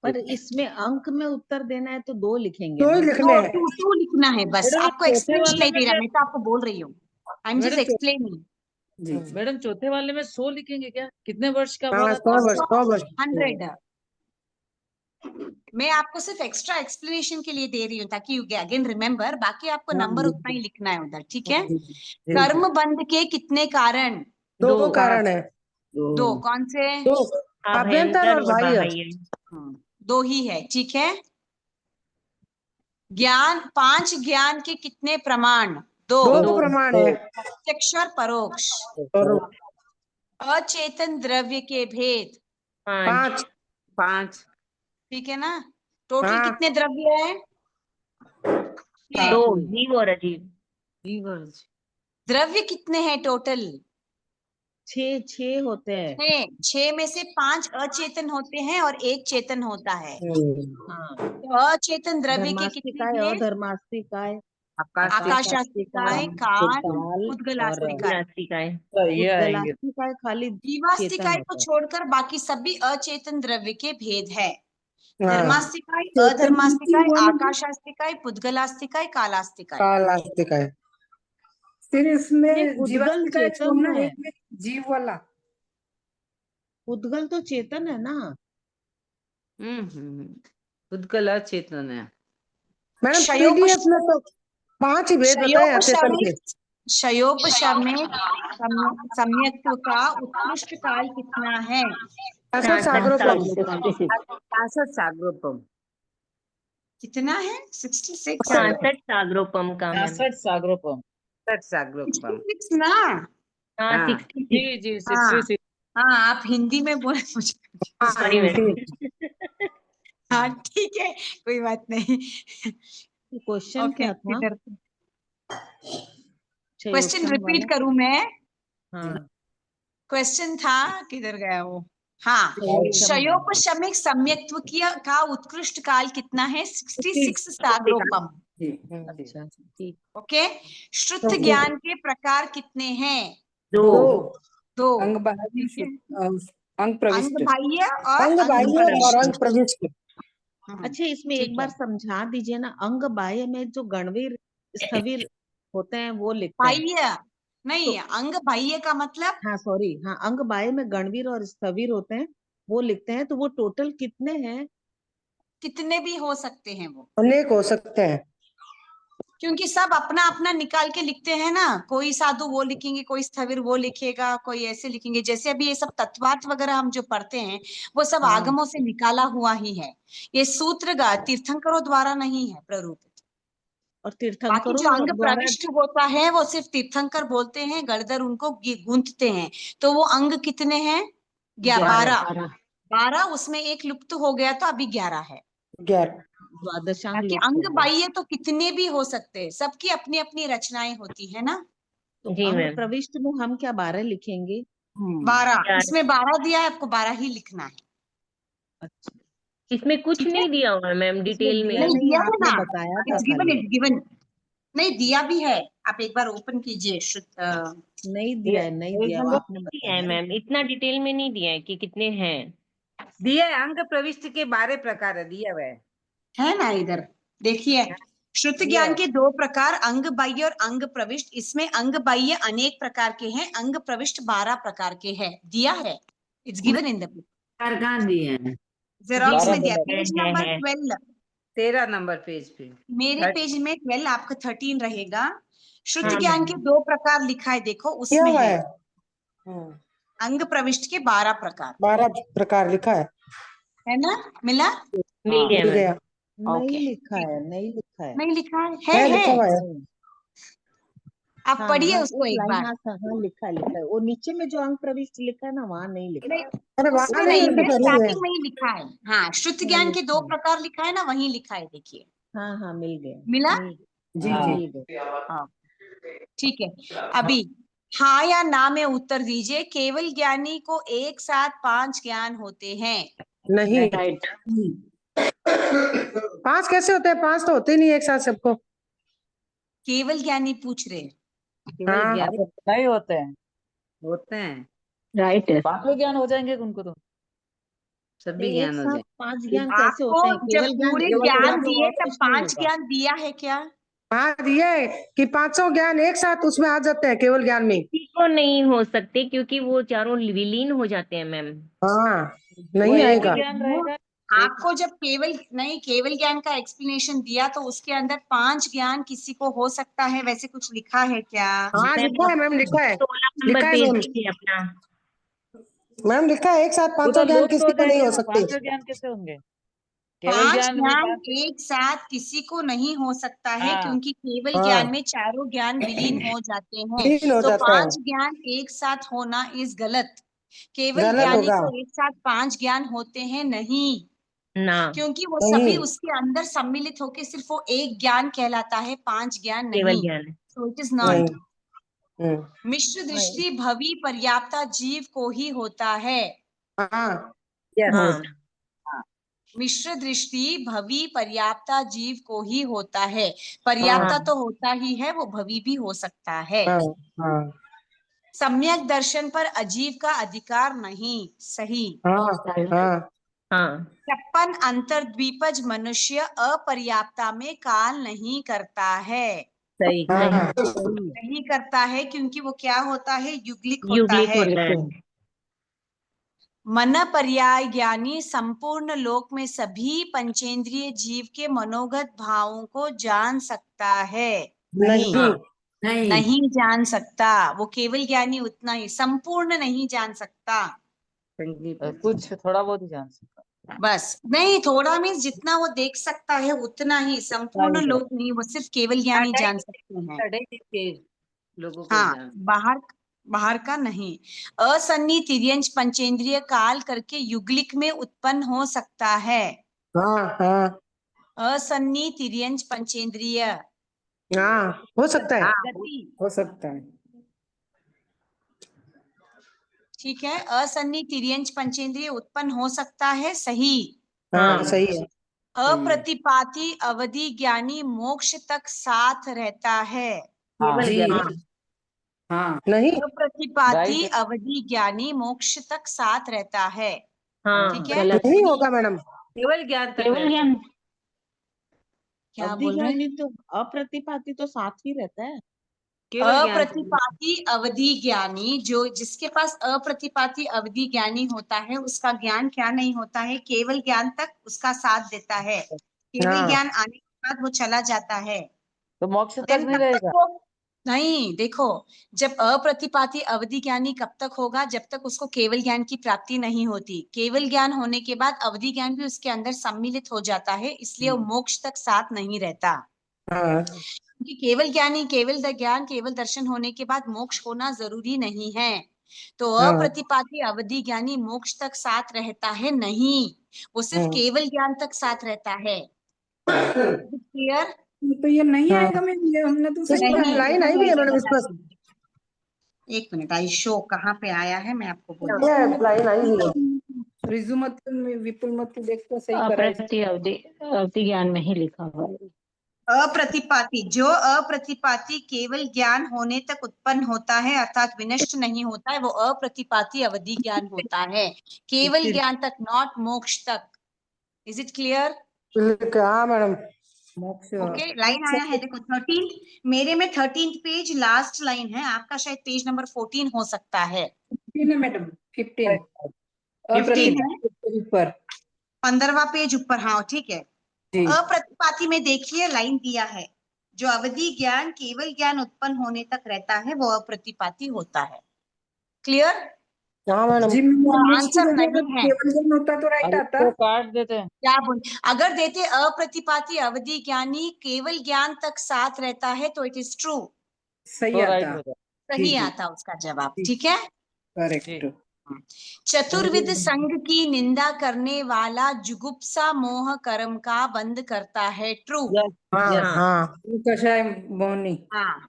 पर इसमें अंक में उत्तर देना है तो 2 लिखेंगे 2 ही ना। लिखने हैं। टू लिखना है बस। मैडम, आपको चौथे एक्सप्लेनेशन वाले नहीं दे में रहा, मैं तो आपको बोल रही हूँ। I am just madam, explaining. Madam चौथे वाले में 100 लिखेंगे क्या? कितने वर्ष का हाँ बोला 100 वर्ष 100 वर्ष। 100। मैं आपको सिर्फ एक्स्ट्रा एक्सप्लेनेशन के लिए दे रही हूँ ताकि यू अगेन रिमेम्बर। बाकी आपको नंबर उतना ही लिखना है उधर, ठीक है। कर्म बंध के कितने कारण? 2 कारण है। 2। कौन से? 2 अभ्यंतर और बाह्य। 2 ही है, ठीक है। ज्ञान 5 ज्ञान के कितने प्रमाण? 2 प्रमाण है। प्रत्यक्ष और परोक्ष। और अचेतन द्रव्य के भेद 5 ठीक है ना। टोटल हाँ। कितने द्रव्य है? 2 जीव और अजीव। द्रव्य कितने हैं टोटल? 6 होते हैं। 6 में से 5 अचेतन होते हैं और 1 चेतन होता है। हाँ, तो अचेतन द्रव्य के कितने धर्मास्तिकाय, भेद? अधर्मास्तिकाय, आकाशास्तिकाय, काल, काल उद्गलास्तिकाय। नास्तिकाय। तो ये आएंगे। उद्गलास्तिकाय खाली जीवास्तिकाय चेतन को होता है। छोड़कर बाकी सभी अचेतन द्रव्य के भेद है। हाँ। धर्मास्तिकाय, चेतन अधर्मास्तिकाय, हुआ मतलब? आकाशास्तिकाय, पुद्गलास्तिकाय, कालास्तिकाय। कालास्तिक है। फिर नहीं, इसमें उद्गल जीवास्तिकाय चेतन छोड़ना है। एक जीव वाला। उद्गल तो चेतन है ना। उद्गल चेतन है। मैडम क्षयोप पीडीएफ में तो 5 ही भेद बताए अचेतन के। क्षयोपशमिक सम्यक्त्व का उत्कृष्ट काल कितना है? 66 सागरोपम। कितना है? 66। 66 सागरोपम का मैम। 66 सागरोपम। 66 ना। हाँ 66। जी जी हाँ 66। हाँ, आप हिंदी में बोले मुझे। Sorry ma'am. हाँ ठीक है, कोई बात नहीं। क्वेश्चन ओके, क्या था? किधर क्वेश्चन क्षयोपम रिपीट वाला? करूं मैं? हाँ, क्वेश्चन था, किधर गया वो? हाँ, क्षयोपम। क्षयोपशमिक सम्यक्त्व का उत्कृष्ट काल कितना है? 66 सागरोपम। अच्छा ठीक। ओके। श्रुत ज्ञान के प्रकार कितने हैं? 2 अंग बाह्य से अंग प्रविष्ट। अंग बाह्य और अंग बाह्य और अंग प्रविष्ट। अच्छा इसमें ठीक एक बार है। समझा दीजिए ना, अंग बाह्य में जो गणवीर स्थविर होते हैं वो लिखते हैं। बाह्य नहीं, अंग बाह्य का मतलब हाँ सॉरी, हाँ अंग बाह्य में गणवीर और स्थविर होते हैं वो लिखते हैं। तो वो टोटल कितने हैं? कितने भी हो सकते हैं वो, अनेक हो सकते हैं। क्योंकि सब अपना अपना निकाल के लिखते हैं ना। कोई साधु वो लिखेंगे, कोई स्थविर वो लिखेगा, कोई ऐसे लिखेंगे। जैसे अभी ये सब तत्वार्थ वगैरह हम जो पढ़ते हैं वो सब हाँ। आगमों से निकाला हुआ ही है। ये सूत्र तीर्थंकरों द्वारा नहीं है प्ररूपित। और बाकी तीर्थंकरों जो अंग द्वारा प्रविष्ट होता है वो सिर्फ तीर्थंकर बोलते हैं, गणधर उनको गूंथते हैं। तो वो अंग कितने हैं? 12। 12 उसमें एक लुप्त हो गया तो अभी 11 है। 11। द्वादशांग बाकी लुप्त हो अंग गए। बाह्य तो कितने भी हो सकते हैं, सबकी अपनी अपनी रचनाएं होती है ना। तो जी अंग मैम। प्रविष्ट में हम क्या 12 लिखेंगे? 12 11। इसमें 12 दिया है, आपको 12 ही लिखना है। अच्छा, इसमें कुछ ठीक है, नहीं दिया हुआ है मैम इसमें डिटेल दिया में। नहीं नहीं, दिया है आपने ना, बताया था इट्स गिवन, खाली। It's given. नहीं दिया भी है, आप एक बार ओपन कीजिए नहीं दिया है, नहीं पेज दिया है, वो नंबर आपने दिया है बताया। मैम, इतना डिटेल में नहीं दिया है कि कितने हैं। दिया है, अंग प्रविष्ट के 12 प्रकार है, दिया हुआ है ना। इधर देखिए, श्रुत दिया ज्ञान है। के 2 प्रकार, अंग बाह्य और अंग प्रविष्ट। इसमें अंग बाह्य अनेक प्रकार के हैं, अंग प्रविष्ट 12 प्रकार के हैं। दिया है, it's given in the book. प्रकार कहाँ दिए हैं? जेरोक्स 12 में दिया, नंबर। पेज है, नंबर है। 12। 13 नंबर पेज पे। मेरे 30 पेज में 12, आपका 13 रहेगा। श्रुत हाँ ज्ञान के मैम। 2 प्रकार लिखा है, देखो क्या उसमें हुआ है है? अंग प्रविष्ट के 12 प्रकार। 12 प्रकार लिखा है ना, मिला? मिल हाँ। गया मिल मैम। गया। नहीं ओके, लिखा है, नहीं लिखा है। नहीं लिखा है है। लिखा हुआ है। नहीं। आप हाँ पढ़िए हाँ, उसको एक एक लाइन, बार। हाँ हाँ लिखा है, लिखा है। वो नीचे में जो अंग प्रविष्ट लिखा है ना, वहाँ नहीं लिखा है। अरे वहां उसमें नहीं, नहीं उससे है, पहले ही है। स्टार्टिंग में ही लिखा है। हाँ, श्रुत हाँ, ज्ञान के लिखा 2 है। प्रकार लिखा है ना, वहीं लिखा है, देखिए। हाँ हाँ, मिल गया। मिला? मिल जी गया, जी। मिल गया। हाँ, ठीक है। अभी हाँ या ना में उत्तर दीजिए। केवल ज्ञानी को एक साथ 5 ज्ञान होते हैं। नहीं, राइट। 5 कैसे होते हैं? 5 तो होते ही नहीं एक साथ सबको। केवल ज्ञानी पूछ रहे हैं। केवल हाँ। ज्ञान नहीं होते हैं, होते हैं, राइट है। बाकी ज्ञान हो जाएंगे उनको तो। सभी एक ज्ञान हो साथ जाए। 5 ज्ञान कैसे आपको होते हैं? जब केवल ज्ञान पूरे एक केवल हो ज्ञान ज्ञान जाता में दिए और तब कुछ नहीं 5 होगा। ज्ञान दिया है क्या? हाँ दिया है कि 500 ज्ञान एक साथ उसमें आ जाते हैं केवल ज्ञान में। किसी को नहीं हो सकते क्योंकि वो चारों विलीन हो जाते हैं मैम। हाँ, वो नहीं एक ही आएगा। ज्ञान वो रहेगा। एक आपको जब केवल ज्ञान का एक्सप्लेनेशन दिया तो उसके अंदर 5 ज्ञान किसी को हो सकता है, वैसे कुछ लिखा है क्या? हाँ मैम लिखा है मैम, लिखा है। 16 नंबर लिखा है पेज मैम। देखिए अपना। मैम लिखा है एक साथ वो 500 तो ज्ञान लुप्त हो किसी को नहीं जाएंगे हो ना, सकते। 500 ज्ञान कैसे होंगे? केवल 5 ज्ञान में ज्ञान 5। एक साथ किसी को नहीं हो सकता है, हाँ। क्योंकि केवल हाँ, ज्ञान में चारों ज्ञान विलीन हो जाते हैं। लीन हो तो जाता है। 5 ज्ञान एक साथ होना इस गलत। केवल गलत ज्ञानी होगा। को एक साथ 5 ज्ञान होते हैं नहीं, ना, क्योंकि वो नहीं। सभी उसके अंदर सम्मिलित होकर सिर्फ वो एक ज्ञान कहलाता है, 5 ज्ञान केवल नहीं। ज्ञान है। सो इट इज नहीं। नॉट। मिश्र नहीं। दृष्टि भवी पर्याप्ता जीव को ही होता है। हाँ यस। हाँ। मिश्र दृष्टि भवी पर्याप्ता जीव को ही होता है। पर्याप्ता हाँ। तो होता ही है, वो भवी भी हो सकता है। हाँ हाँ सम्यक दर्शन पर अजीव का अधिकार नहीं। सही। हाँ हाँ। हाँ। 56 अंतर्द्वीपज मनुष्य अपर्याप्ता में काल नहीं करता है। सही। हाँ नहीं करता है क्योंकि वो क्या होता है? युगलिक होता युगलिक है। होता है। मन पर्याय ज्ञानी संपूर्ण लोक में सभी पंचेंद्रिय जीव के मनोगत भावों को जान सकता है। नहीं। नहीं। नहीं जान सकता। वो केवल ज्ञानी उतना ही, संपूर्ण नहीं जान सकता। संगीत कुछ थोड़ा बहुत ही जान सकता। बस नहीं, थोड़ा मीन्स जितना वो देख सकता है उतना ही, संपूर्ण लोग नहीं, वो सिर्फ केवल ज्ञानी जान सकते हैं। लोगों को हाँ, जान। बाहर बाहर का नहीं। असन्नी तिर्यंच पंचेंद्रिय काल करके युगलिक में उत्पन्न हो सकता है। हाँ हाँ असन्नी तिर्यंच पंचेंद्रिय हाँ हो सकता है। हाँ, गति, हो सकता है। ठीक है। असन्नी तिर्यंच पंचेंद्रिय उत्पन्न हो सकता है। सही। हाँ सही है। अप्रतिपाती अवधि ज्ञानी मोक्ष तक साथ रहता है। हाँ। केवल जी। ज्ञान। हाँ। नहीं। अप्रतिपाती राइट। अवधि ज्ञानी मोक्ष तक साथ रहता है। हाँ, ठीक है। गलत। नहीं होगा मैडम। केवल ज्ञान तक केवल रहता है। ज्ञान क्या अवधि बोल रहे हैं? ज्ञानी तो अप्रतिपाती तो साथ ही रहता है, केवल ज्ञान अप्रतिपाती अवधि ज्ञानी, जो जिसके पास अप्रतिपाती अवधि ज्ञानी होता है, उसका ज्ञान क्या नहीं होता है, केवल ज्ञान तक उसका साथ देता है। केवल हाँ। ज्ञान आने के बाद वो चला जाता है। तो मोक्ष तक Then नहीं कब तक रहेगा। वो नहीं, देखो, जब अप्रतिपाती अवधि ज्ञानी कब तक होगा, जब तक उसको केवल ज्ञान की प्राप्ति नहीं होती। केवल ज्ञान होने के बाद अवधि ज्ञान भी उसके अंदर सम्मिलित हो जाता है, इसलिए वो मोक्ष तक साथ नहीं रहता। हाँ। क्योंकि केवल ज्ञानी, ज्ञान, केवल दर्शन होने के बाद मोक्ष होना जरूरी नहीं है। तो हाँ। अप्रतिपाती अवधि ज्ञानी मोक्ष तक साथ रहता है नहीं, वो सिर्फ हाँ। केवल ज्ञान तक साथ रहता है। क्लियर? तो ये नहीं हाँ। आएगा मैम, ये हमने तो सही इसमें पढ़ा है। लाइन आई भी है मैडम, इस पर एक मिनट, आई शो कहाँ पे आया है मैं आपको बोलती हूँ। लाइन आई भी है। रिजुमत में विपुलमत देखते सही करा है। अप्रति अवधि ज्ञान में ही लिखा हुआ है। अप्रतिपाती, जो अप्रतिपाती केवल ज्ञान होने तक उत्पन्न होता है अर्थात विनष्ट नहीं होता है, वो अप्रतिपाती अवधि ज्ञान होता है। केवल ज्ञान तक, नॉट मोक्ष तक। Is it clear? हाँ मैडम। मोक्ष ओके, लाइन आया है, देखो 13, मेरे में 13 पेज लास्ट लाइन है, आपका शायद पेज नंबर 14 हो सकता है। 15 है मैडम, 15 15 है, ऊपर 15वां पेज ऊपर। हाँ ठीक है। जी। अप्रतिपाती में देखिए लाइन दिया है, जो अवधि ज्ञान केवल ज्ञान उत्पन्न होने तक रहता है वो अप्रतिपाती होता है। क्लियर? हाँ मैडम। जी मोक्ष की आंसर जगह नहीं अगर है। केवल ज्ञान होता तो राइट अब आता। इसको काट देते हैं। क्या बोल, अगर देते अप्रतिपाती अवधि ज्ञानी केवल ज्ञान तक साथ रहता है तो इट इज ट्रू, सही तो राइट आता। हो जाए। सही जी। आता उसका जवाब। जी। ठीक है। करेक्ट। चतुर्विध संघ की निंदा करने वाला जुगुप्सा मोह कर्म का बंद करता है। ट्रू। हाँ। हाँ। हाँ। कषाय मोहनी। हाँ।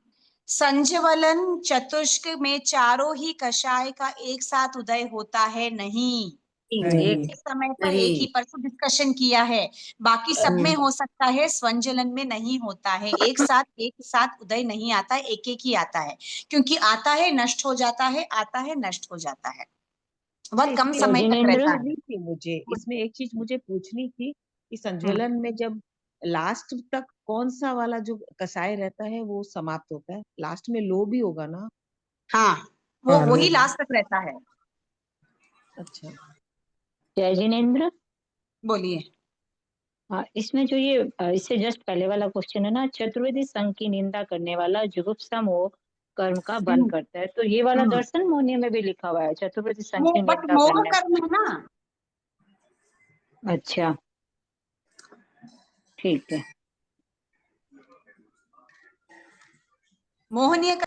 संजवलन चतुष्क में चारों ही कषाय का एक साथ उदय होता है नहीं। नहीं। एक समय पर एक ही, परसों डिस्कशन किया है, बाकी सब में हो सकता है, स्वंजलन में नहीं होता है। एक साथ उदय नहीं आता, एक एक ही आता है, क्योंकि आता है नष्ट हो जाता है, आता है नष्ट हो जाता है, बहुत कम समय तक जिनेंद्र रहता है। पूछनी थी मुझे, इसमें एक चीज मुझे पूछनी थी कि संज्वलन में जब लास्ट तक कौन सा वाला जो कसाय रहता है वो समाप्त होता है, लास्ट में लो भी होगा ना? हाँ, वो हाँ, वही लो। लास्ट तक रहता है। अच्छा। जय जिनेंद्र। बोलिए। हाँ, इसमें जो ये इससे जस्ट पहले वाला क्वेश्चन है ना, चतुर्विधि संघ की निंदा करने वाला जुगुप्सा मोह कर्म का बंद करता है, तो ये वाला दर्शन मोहनीय में भी लिखा हुआ है, चतुर्विधि संघ की बट निंदा मोह करने। कर्म है ना। अच्छा, ठीक है। मोहनीय का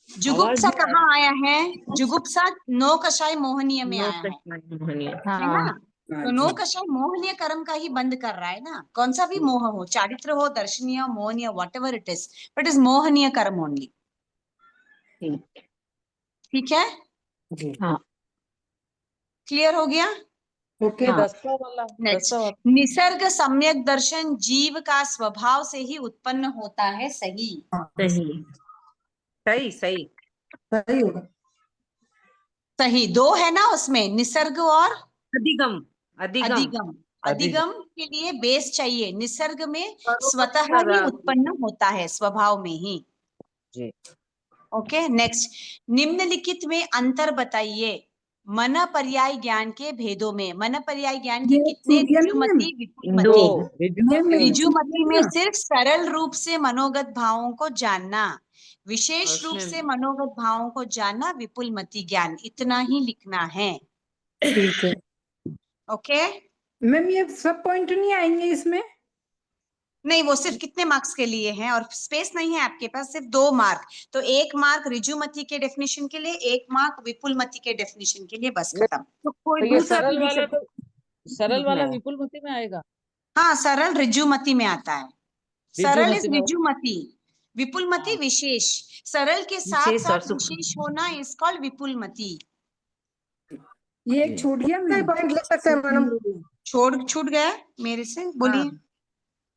जुगुप्सा आवाज कहाँ आया है? जुगुप्सा नो कषाय मोहनीय में नो आया है कषाय मोहनीय। है हाँ, ना? तो नो कषाय मोहनीय कर्म का ही बंद कर रहा है ना, कौन सा भी मोह हो, चारित्र हो, दर्शनीय, मोहनीय, वट एवर इट इज मोहनीय कर्म ओनली। ठीक। ठीक है, जी। हाँ। क्लियर हो गया? ओके। हाँ। नेक्स्ट, निसर्ग सम्यक दर्शन जीव का स्वभाव से ही उत्पन्न होता है। सही। सही सही सही। सही होगा। सही, दो है ना उसमें, निसर्ग और अधिगम अधिगम अधिगम। अधिगम के लिए बेस चाहिए, निसर्ग में स्वतः ही स्वभाव। उत्पन्न होता है, स्वभाव में ही। जी। ओके, नेक्स्ट, निम्नलिखित में अंतर बताइए मन पर्याय ज्ञान के भेदों में। मन पर्याय ज्ञान के ये कितने? सूर्य नहीं है? ऋजुमति, विपुलमति। दो ऋजुमति में सिर्फ सरल रूप से मनोगत भावों को जानना, विशेष रूप से मनोगत भावों को जानना, विपुलमति ज्ञान, इतना ही लिखना है। ठीक है। ओके। मैम ये सब पॉइंट नहीं आएंगे इसमें? नहीं, वो सिर्फ कितने मार्क्स के लिए हैं, और स्पेस नहीं है आपके पास, सिर्फ 2 मार्क। तो 1 मार्क ऋजुमति के डेफिनेशन के लिए, 1 मार्क विपुलमति के डेफिनेशन के लिए, बस खत्म। तो कोई तो ये दूसरा भी सरल दे वाला सकता तो सरल वाला है। विपुलमति में आएगा। हाँ, सरल ऋजुमति में आता है। सरल इज ऋजुमति में। ऋजुमति, विपुलमति विशेष। सरल के साथ विशेष और साथ सुख। विशेष होना इज कॉल्ड विपुलमति। ये एक छूट गया मैम। पॉइंट लिख सकते हैं मैडम। छूट गया मेरे से, बोलिए।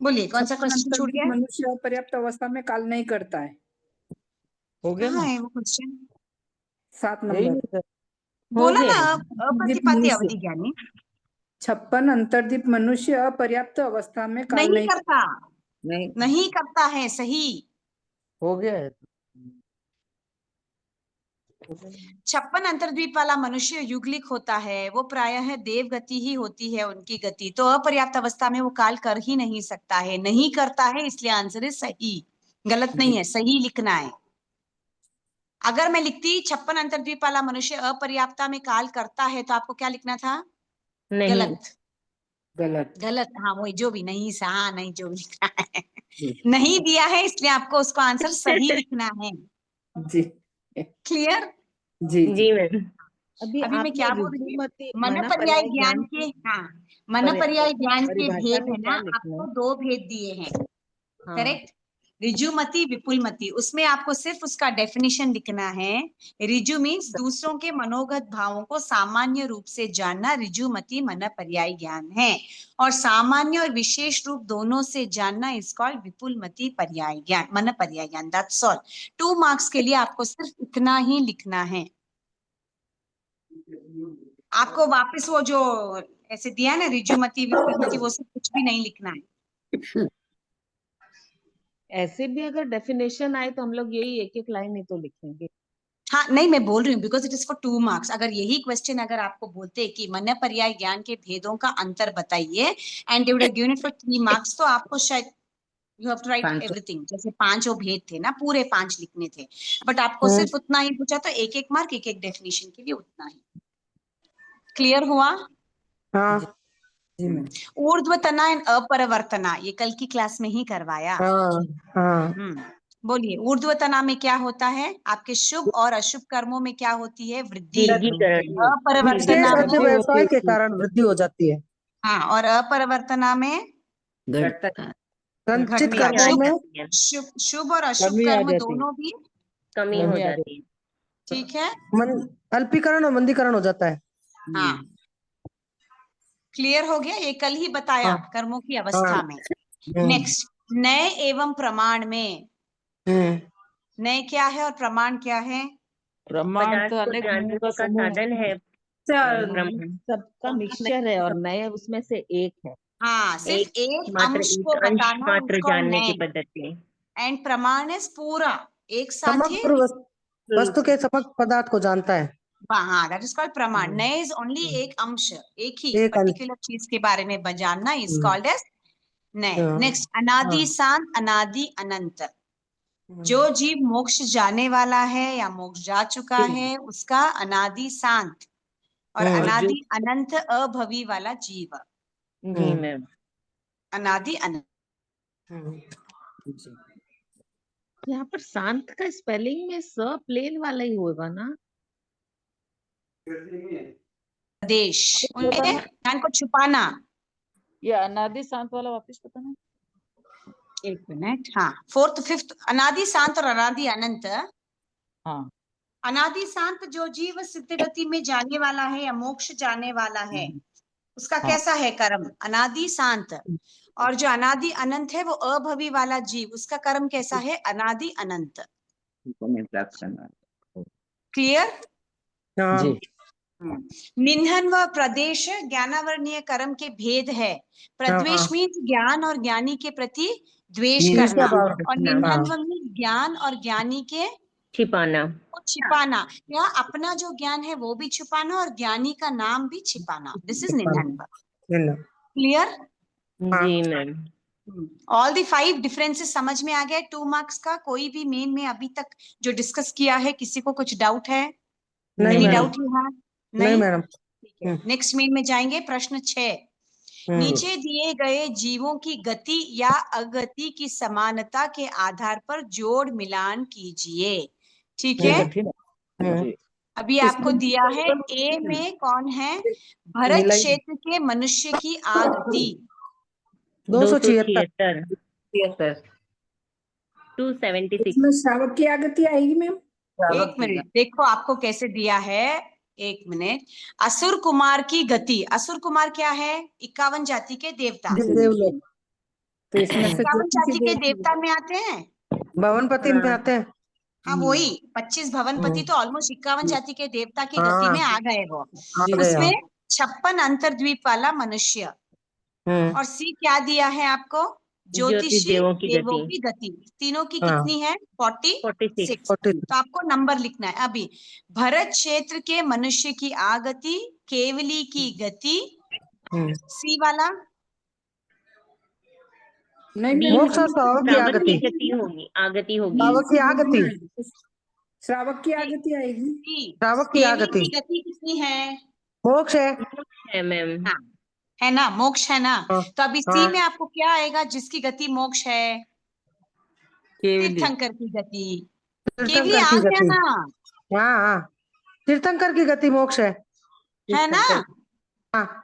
बोलिए, कौन सा क्वेश्चन छूट गया? मनुष्य अपर्याप्त अवस्था में काल नहीं करता है। हो गया कहाँ ना? है वो क्वेश्चन? 7 यही नंबर। नहीं था। बोला गया ना, है। अप्रतिपाती अवधि ज्ञानी। 56 अंतर्दीप मनुष्य अपर्याप्त अवस्था में काल नहीं नहीं करता, नहीं नहीं करता है, सही। हो गया है। 56 अंतर्द्वीप वाला मनुष्य युगलिक होता है, वो प्रायः देव गति ही होती है उनकी गति, तो अपर्याप्त अवस्था में वो काल कर ही नहीं सकता है, नहीं करता है, इसलिए आंसर है सही। गलत नहीं है, सही लिखना है। अगर मैं लिखती 56 अंतर्द्वीप वाला मनुष्य अपर्याप्ता में काल करता है, तो आपको क्या लिखना था? नहीं, गलत। गलत। गलत, हाँ वही, जो भी नहीं सा, हाँ नहीं, जो भी लिखना है नहीं दिया है, इसलिए आपको उसको आंसर सही लिखना है। जी क्लियर? जी जी मैम। अभी अभी मैं आपने क्या बोल रही हूँ? ऋजुमति मन मना पर्याय पर्याय ज्ञान ज्ञान के, की हाँ, मन पर्याय ज्ञान के परिभाषा भेद में है क्या ना, लिखना आपको है? 2 भेद दिए हैं, हाँ करेक्ट? रिजुमति, विपुलमति, उसमें आपको सिर्फ उसका डेफिनेशन लिखना है। रिजु मीन्स दूसरों के मनोगत भावों को सामान्य रूप से जानना, रिजुमति मन पर्याय ज्ञान है। और सामान्य और विशेष रूप दोनों से जानना इज कॉल्ड विपुलमति पर्याय ज्ञान, मन पर्याय ज्ञान। That's all. 2 मार्क्स के लिए आपको सिर्फ इतना ही लिखना है। आपको वापस वो जो ऐसे दिया ना, रिजुमति विपुलमति, वो सब कुछ भी नहीं लिखना है। ऐसे भी अगर डेफिनेशन आए तो हम लोग यही एक एक लाइन ही तो लिखेंगे। हाँ नहीं, मैं बोल रही हूँ because it is for 2 marks. अगर यही क्वेश्चन अगर आपको बोलते कि मन पर्याय ज्ञान के भेदों का अंतर बताइए and they would have given it for 3 marks, तो आपको शायद you have to write everything, जैसे 5 भेद थे ना, पूरे 5 लिखने थे, बट आपको सिर्फ उतना ही पूछा, तो एक एक मार्क एक एक डेफिनेशन के लिए उतना ही। क्लियर हुआ? हाँ जी मैम। ऊर्ध्वतना एंड अपरिवर्तना, ये कल की क्लास में ही करवाया। हाँ हाँ बोलिए, ऊर्ध्वतना में क्या होता है? आपके शुभ और अशुभ कर्मों में क्या होती है? वृद्धि। वर्गीकरण। अपरिवर्तना विशेष में, व्यवसाय के कारण वृद्धि हो जाती है। हाँ, और अपरिवर्तना में संचित घटती है। कर्मों आ में जाती है, शुभ और अशुभ कमी आ कर्म जाती है। दोनों भी, कमी हो कमी आ जाती है। ठीक है। अल्पीकरण और मंदीकरण हो जाता है। हाँ, क्लियर हो गया? ये कल ही बताया हाँ। कर्मों की अवस्था में। हम्म, नेक्स्ट, नय एवं प्रमाण में। हम्म, नय क्या है और प्रमाण क्या है? प्रमाण पदार्थ तो को अनेक गुणों जानने का का समूह है। साधन है प्रमाण। सबका मिक्सचर है और नए उसमें से एक है। हाँ, सिर्फ एक मात्र अंश एक को अंश बताना, मात्र उसको जानने की नय। पद्धति। एंड प्रमाण इज पूरा, एक साथ ही। समग्र वस्तु के समग्र पदार्थ को जानता है। हाँ, दैट इज कॉल्ड प्रमाण। नय इज ओनली एक अंश, एक ही एक अंश। पर्टिकुलर चीज के बारे में जानना इज कॉल्ड एज नय। हाँ, नेक्स्ट, अनादि शांत, अनादि अनंत। जो हम्म, जीव मोक्ष जाने वाला है या मोक्ष जा चुका है, उसका अनादि शांत और हम्म, अनादि अनंत अभवी वाला जीव। जी मैम। अनादि अनंत। हम्म। यहाँ पर शांत का स्पेलिंग में स प्लेन वाला ही होगा ना? देश, उनके ज्ञान को छुपाना। ये अनादि शांत वाला वापस बताना। एक मिनट, हाँ, 4th 5th, अनादि शांत और अनादि अनंत। हाँ अनादि शांत जो जीव सिद्ध गति में जाने वाला है या मोक्ष जाने वाला है, उसका हाँ। कैसा है कर्म? अनादि शांत। और जो अनादि अनंत है, वो अभवी वाला जीव, उसका कर्म कैसा है? अनादि अनंत। क्लियर? हाँ, जी निधन व प्रदेश ज्ञानावरणीय कर्म के भेद है। प्रद्वेष हाँ। मीन्स ज्ञान और ज्ञानी के प्रति द्वेष ईर्ष्या करना, भाव और रखना, निधन हाँ। व मीन्स ज्ञान और ज्ञानी के छिपाना। को छिपाना, या अपना जो ज्ञान है वो भी छिपाना और ज्ञानी का नाम भी छिपाना। दिस इज निधन। क्लियर? जी मैम। ऑल दी 5 डिफरेंसेस समझ में आ गए 2 मार्क्स का? कोई भी मेन में अभी तक जो डिस्कस किया है, किसी को कुछ डाउट है? नहीं any madam, doubt you have? नहीं मैडम। ठीक है, नेक्स्ट मेन में जाएंगे। प्रश्न 6, नीचे दिए गए जीवों की गति या अगति की समानता के आधार पर जोड़ मिलान कीजिए। ठीक ये है, कठिन है। अभी आपको दिया है ए में कौन है? भरत क्षेत्र के मनुष्य की आगति 276। 276। इसमें श्रावक की आगति आएगी मैम? एक मिनट, देखो आपको कैसे दिया है, एक मिनट। असुर कुमार की गति, असुर कुमार क्या है? 51 जाति के देवता। देवलोक। तो इसमें से 51 किसी जाति के देवता में आते हैं। भवनपति में आते हैं। हाँ वही 25 भवनपति तो ऑलमोस्ट 51 जाति के देवता की गति हाँ, में आ गए वो। आ गए उसमें हम। 56 अंतर्द्वीप वाला मनुष्य। और सी क्या दिया है आपको? ज्योतिषी देवों की देवों गति। की गति। तीनों की हाँ। कितनी है? 46। 46। तो आपको नंबर लिखना है अभी। भरत क्षेत्र के मनुष्य की आगति, केवली की गति, सी वाला नहीं बी मैम, मोक्ष और श्रावक की श्रावक आगति। की गति होगी, आगति होगी। श्रावक की आगति। श्रावक की आगति आएगी। सी। श्रावक की केवली आगति की गति कितनी है? मोक्ष है। है मैम। हाँ, है ना, मोक्ष है ना। हाँ, तो अभी सी हाँ। में आपको क्या आएगा जिसकी गति मोक्ष है? तीर्थंकर की गति। केवली तीर्थंकर आ की गया गति। ना, हाँ हाँ, तीर्थंकर की गति मोक्ष है। है ना। हाँ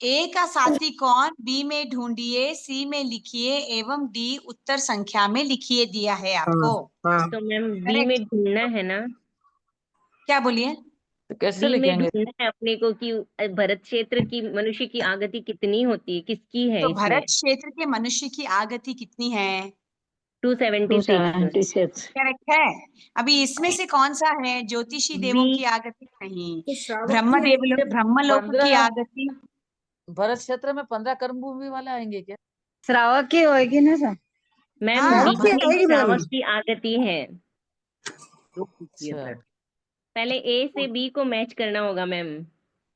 ए का साथी कौन? बी में ढूंढिए, सी में लिखिए एवं डी उत्तर संख्या में लिखिए दिया है आपको। हाँ। तो मैम बी Correct. में ढूंढना है ना, क्या बोलिए? तो कैसे बी में लिखेंगे? ढूंढना है अपने को कि भरत क्षेत्र की मनुष्य की आगति कितनी होती है, किसकी है तो इसमें? भरत क्षेत्र के मनुष्य की आगति कितनी है? 276। 276। करेक्ट है। अभी इसमें से कौन सा है? ज्योतिषी देवों बी। की आगति नहीं, तो श्रावक ब्रह्म की देव ब्रह्मलोक की 15 आगति। भरत क्षेत्र में 15 कर्म भूमि वाले आएंगे क्या? श्रावक की होएगी ना सर? मैम हाँ, बी श्रावक की में आएगी मैम। श्रावक की आगति है। अच्छा। पहले ए से बी को मैच करना होगा मैम।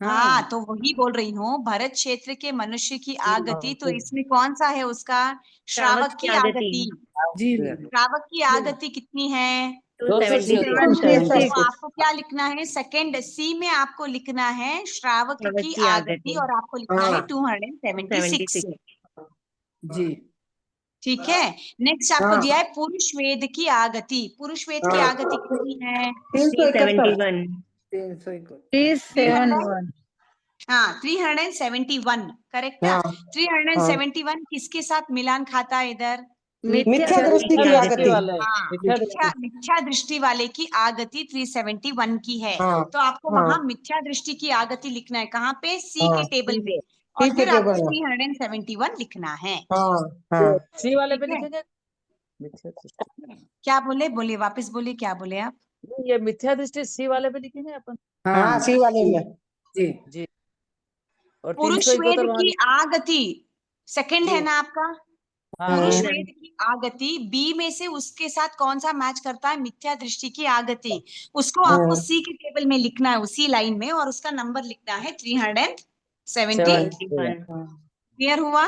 हाँ, तो वही बोल रही हूँ, भरत क्षेत्र के मनुष्य की आगति। तो इसमें कौन सा है उसका? श्रावक की आगति। जी श्रावक की आगति कितनी है? 276। तो आपको क्या लिखना है? सेकंड सी में आपको लिखना है श्रावक श्रावक की की आगति, आगति। और आपको लिखना है हाँ। 276। जी। ठीक है। नेक्स्ट आपको हाँ। दिया है पुरुष वेद की आगति। पुरुष वेद की हाँ। आगति कितनी है? 371। 371। हाँ, 371 करेक्ट। हाँ। 371 किसके साथ मिलान खाता है इधर? मिथ्या दृष्टि की आगति। वाले हाँ, मिथ्या दृष्टि वाले की आगति 371 की है। हाँ, तो आपको हाँ। वहां मिथ्या दृष्टि की आगति लिखना है। कहाँ पे? सी हाँ, के टेबल पे। सी और के फिर आपको टेबल में। 371 लिखना है। हाँ हाँ। सी वाले पे ठीक है। लिखेंगे। क्या बोले? बोले, वापस बोले, क्या बोले आप? नहीं, ये मिथ्या दृष्टि सी वाले पे लिखेंगे अपन। हाँ, सी वाले में। जी। जी। और पुरुष 371 वेद वहां की आगति सेकंड है जी। ना आपका? हाँ, पुरुष हाँ। वेद की आगति बी में से उसके साथ कौन सा मैच करता है? मिथ्या दृष्टि की आगति। उसको आपको सी के टेबल में लिखना है, उसी लाइन में, और उसका नंबर लिखना है 371। 71। क्लियर हुआ?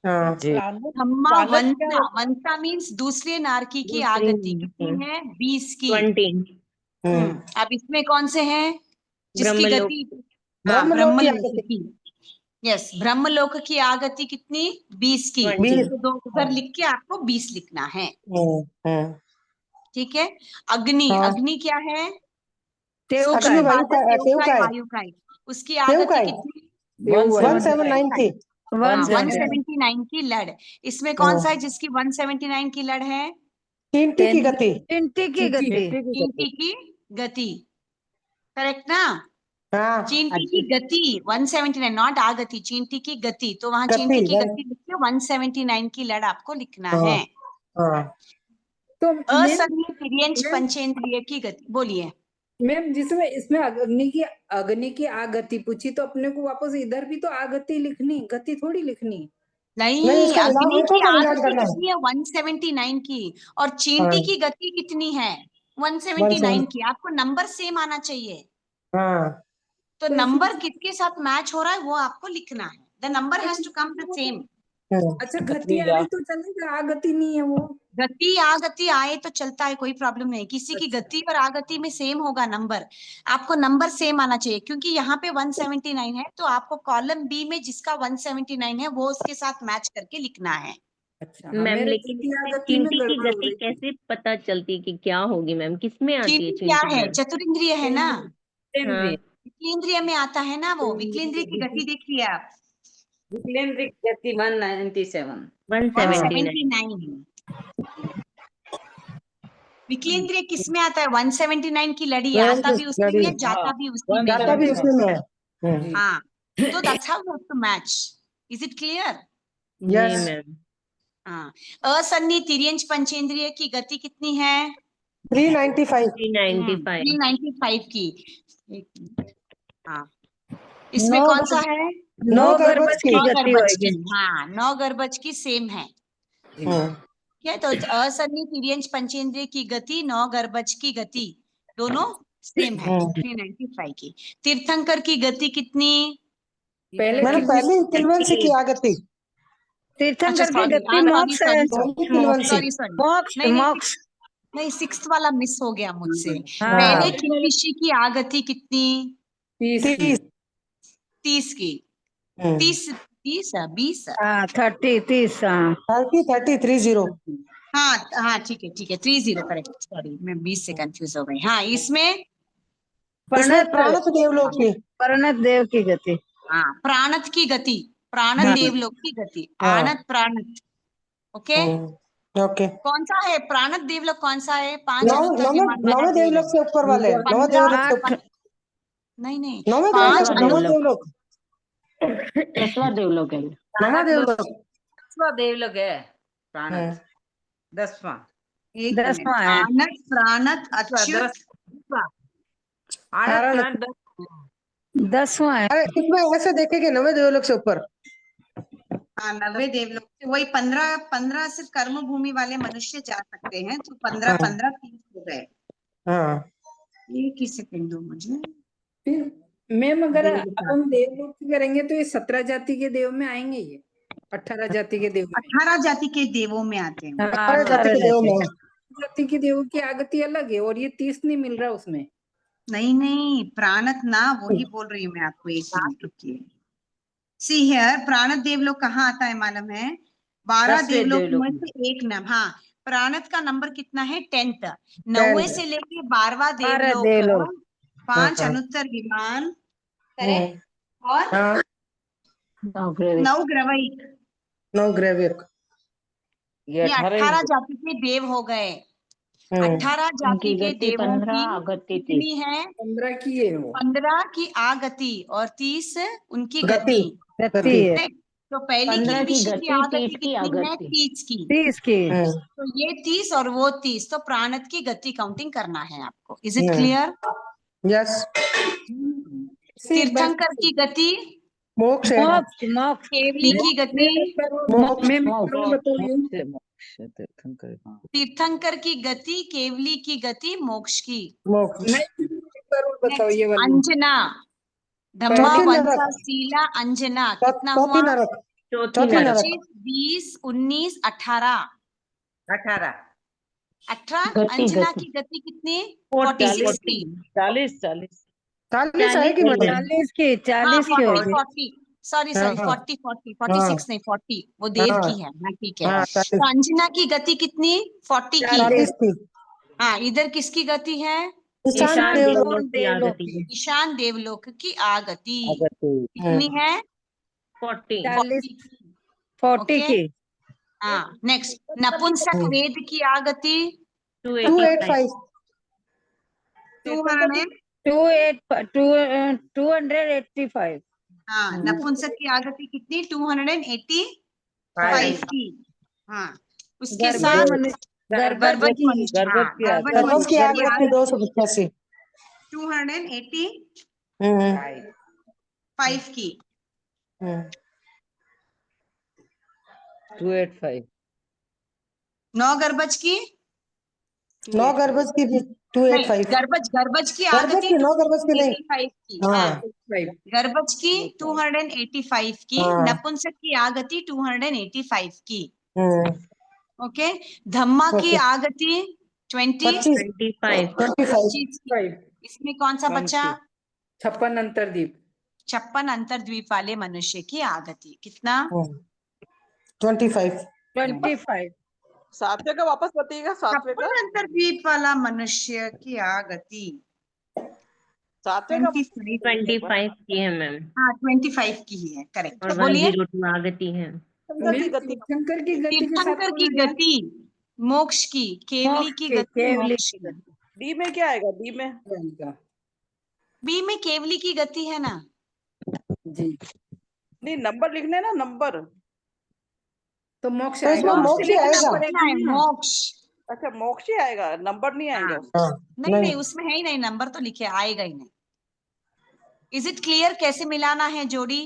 हाँ जी। ब्रह्मा वंसा, वंसा मीन्स दूसरे नारकी की आगति कितनी है? 20 की। 20। अब इसमें कौन से हैं जिसकी ब्रह्मलोक। गति? ब्रह्मलोक की ब्रह्मलोक आगति। की। यस, ब्रह्मलोक की आगति कितनी? 20 की। 20। तो दो उधर लिख के आपको 20 लिखना है। हाँ। ठीक है। अग्नि, हाँ। अग्नि क्या है? अग्नि वायु का है, देव का है। वायु का है। उसकी देव का आगति है। कितनी? 179 थी। 179 की लड़। इसमें कौन सा है जिसकी 179 की लड़ है? चींटी की गति। चिंटी की गति। चींटी की गति। करेक्ट ना? हाँ। चींटी की गति 179, नॉट आगति, चींटी की गति। तो वहां गति, चींटी की वन- गति लिख के 179 की लड़ आपको लिखना हाँ। है। हाँ। तो असंज्ञ तिर्यंच पंचेंद्रिय की गति। बोलिए। मैम जिसमें इसमें अग्नि की आगति पूछी, तो अपने को वापस इधर भी तो आगति लिखनी, गति थोड़ी लिखनी। नहीं, नहीं, इसका मिलान अग्नि देखो की तो मिलान आगति करना है। कितनी है? 179 की। और चींटी हाँ। की गति कितनी है? 179 की। आपको नंबर सेम आना चाहिए। हाँ। तो तो नंबर किसके साथ मैच हो रहा है वो आपको लिखना है। The number has to come the same. अच्छा, गति आ रही तो चलेगा, आगति नहीं है वो। गति आगति आए तो चलता है, कोई प्रॉब्लम नहीं। किसी की गति और आगति में सेम होगा नंबर। आपको नंबर सेम आना चाहिए, क्योंकि यहाँ पे 179 है, तो आपको कॉलम बी में जिसका 179 है वो उसके साथ मैच करके लिखना है। अच्छा, मैम मेरे लेकिन गति इसमें आगति में चींटी की गड़बड़ हो गति रही थी। कैसे पता चलती कि क्या होगी मैम? किसमें आती है चींटी क्या चींटी? है? चतुरिंद्रिय है ना। हाँ। विक्लेंद्रिय में आता है ना वो। विक्लेंद्रिय की गति देखिए आप, विक्लेंद्रिय गति 197। 179। विक्लेंद्रिय किस में आता है? 179 की लड़ी। लड़ी आता भी उसमें लड़ी। है, जाता भी उसी में जाता है। भी उसमें है। हाँ, तो that's how you have to match. Is it clear? जी यस। मैम। हाँ। असन्नी तिर्यंच पंचेंद्रिय की गति कितनी है? 395। 395। 395 की। हाँ, इसमें नौ कौन सा है? नौ गर्भज की नौ गति गर्भज होगी। की, हाँ 9 गर्भज की सेम है। हम्म, ठीक है, तो असन्नी तिर्यंच पंचेंद्रिय की गति 9 गर्भज की गति दोनों सेम है 395 की। तीर्थंकर की गति कितनी? पहले मैंने की पहले तिलवन से की आगति। तीर्थंकर की गति मोक्ष है। पहली तिलवन से। सॉरी सॉरी, मोक्ष नहीं नहीं मोक्ष। नहीं, 6th वाला मिस हो गया मुझसे। हाँ। पहले किल्लिशी की आगति कितनी? 30 की। 30 की। 30 20 हाँ 30 हाँ। 30 हाँ हाँ ठीक है 30 करेक्ट, सॉरी मैं 20 से कंफ्यूज हो गई। हाँ इसमें इसमें प्राणत देवलोक की। प्रणत देव की गति। हाँ प्राणत की गति, प्राणत देवलोक की गति, हाँ। आनत प्राणत। Okay, okay. कौन सा है प्राणत देवलोक? कौन सा है? 5 नौ अनुत्तर विमान नवे बना दे देवलोक से ऊपर वाले, नवे 15 देवलोक से ऊपर। नहीं नहीं, नवे 5 देवलोक, नवे देवलोक, 10वां देवलोक है। नवा देवलोक। 10वां देवलोक है प्राणत, 10वां। एक मिनट, 10वां है। आनत प्राणत अच्युत, 10वां आनत प्राणत 10वां है। अरे इसमें ऐसे देखेंगे नवे देवलोक से ऊपर। हाँ 90 देवलोक से वही 15 सिर्फ कर्म भूमि वाले मनुष्य जा सकते हैं, तो 15 30 हो गए। हाँ, एक ही सेकंड दो मुझे। फिर मैम अगर देवता। हम देवलोक की करेंगे तो ये 17 जाति के देव में आएंगे, ये 18 जाति के देव में। 18 जाति के देवों में आते हैं। सारे जाति के देव में। जाति के देवों की आगति अलग है और ये 30 नहीं मिल रहा उसमें। नहीं नहीं, प्राणत ना, वही बोल रही हूँ मैं आपको, एक मिनट रुकिए। सी हियर, प्राणत देवलोक कहाँ आता है मालूम है? 12 10वें देवलोक देवलोक में से एक नाम। हाँ, प्राणत का नंबर कितना है? 10th। 9वें से लेके 12वां देवलोक 5 अनुत्तर विमान, करेक्ट, और हाँ, 9 ग्रवैक, 9 ग्रेविक। ये ये 18 जाति के देव हो गए। 18 जाति उनकी के गति देवों 15 की आगति कितनी है? 15 की है वो। 15 की आगति और 30 उनकी गति। गति। है। तो पहली 15 की किल्लिशी की गति, आगति 30 की कितनी है? आगति। 30 की। 30 की। तो ये 30 और वो 30, तो प्राणत की गति काउंटिंग करना है आपको। Is it clear? यस। तीर्थंकर की गति, मोक्ष है। मोक्ष मोक्ष। केवली की गति, तीर्थंकर की गति, केवली की गति, मोक्ष की। मोक्ष। बताओ ये वाली। अंजना, धम्मा चौथी नरक। वंसा शीला अंजना कितना हुआ? चौथी नरक। चौथी नरक 25, 20, 19, 18। 18 अंजना की गति कितनी? 46 की। 40 40 आएगी मतलब। 40 की 40 की होगी। 40 सॉरी 40 46 नहीं 40, वो देव हाँ। की है। हाँ ठीक है। हाँ, तो अंजना की गति कितनी? 40 की। 40 की। हाँ, इधर किसकी गति है? ईशान देवलोक। देवलोक। ईशान देवलोक की आगति कितनी है? 40 ओके। 40 की। हाँ, नेक्स्ट, नपुंसक वेद की आगति 285। 285। हाँ, नपुंसक की आगति कितनी? 285 की। हाँ, उसके साथ गर्भज मनुष्य, हाँ, गर्भज गर्भज मनुष्य की आगति 285। 285 की। 285 9 गर्भज की, 9 गर्भज की भी 285। गर्भज की गर्भज आगति की 9 गर्भज की नहीं। 285 की। हाँ। हाँ, गर्भज की 285 की, हाँ। नपुंसक की आगति 285 की। हम्म, ओके, धम्मा की ओके। आगति 25 25। इसमें कौन सा बचा? 56 अंतरदीप। 56 अंतरद्वीप वाले मनुष्य की आगति कितना? 25। 25। 7वें का वापस बताइएगा, 7वें 56 का। अंतरद्वीप वाला मनुष्य की आगति 7वें का 25 की है मैम, हाँ 25 की ही है, करेक्ट। और बोलिए। 102 आगति है। तीर्थंकर की गति। तीर्थंकर की गति के साथ तीर्थंकर की बोलना है। गति मोक्ष की, केवली की गति केवली मोक्ष की की। डी में क्या आएगा? डी में बी में केवली की गति है ना? जी, नहीं, नंबर लिखने ना, नंबर। तो मोक्ष तो इसमें आएगा। मोक्ष ही आएगा। लिखना है मोक्ष। अच्छा, मोक्ष ही आएगा, नंबर नहीं आएगा। नहीं नहीं, उसमें है ही नहीं, नंबर तो लिखे आएगा ही नहीं। इज इट क्लियर कैसे मिलाना है जोड़ी?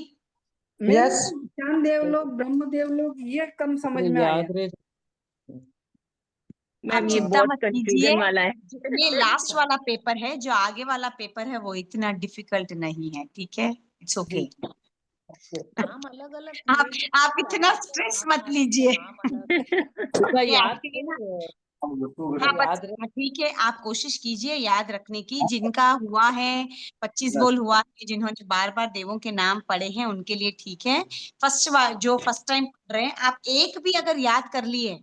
मेरे Yes. को चांद देवलोक ब्रह्म देवलोक ये कम समझ में आया। याद रहे मैम आप ये चिंता बहुत मत कीजिए, कंफ्यूजन वाला है। ये लास्ट वाला पेपर है, जो आगे वाला पेपर है वो इतना डिफिकल्ट नहीं है, ठीक है, इट्स ओके। नाम अलग अलग आप इतना स्ट्रेस मत लीजिए। उसका ये याद actually ना, हाँ, हाँ याद बस ठीक है, आप कोशिश कीजिए याद रखने की। जिनका हुआ है 25 बोल हुआ है, जिन्होंने बार बार देवों के नाम पढ़े हैं उनके लिए ठीक है। जो फर्स्ट टाइम पढ़ रहे हैं, आप एक भी अगर याद कर लिए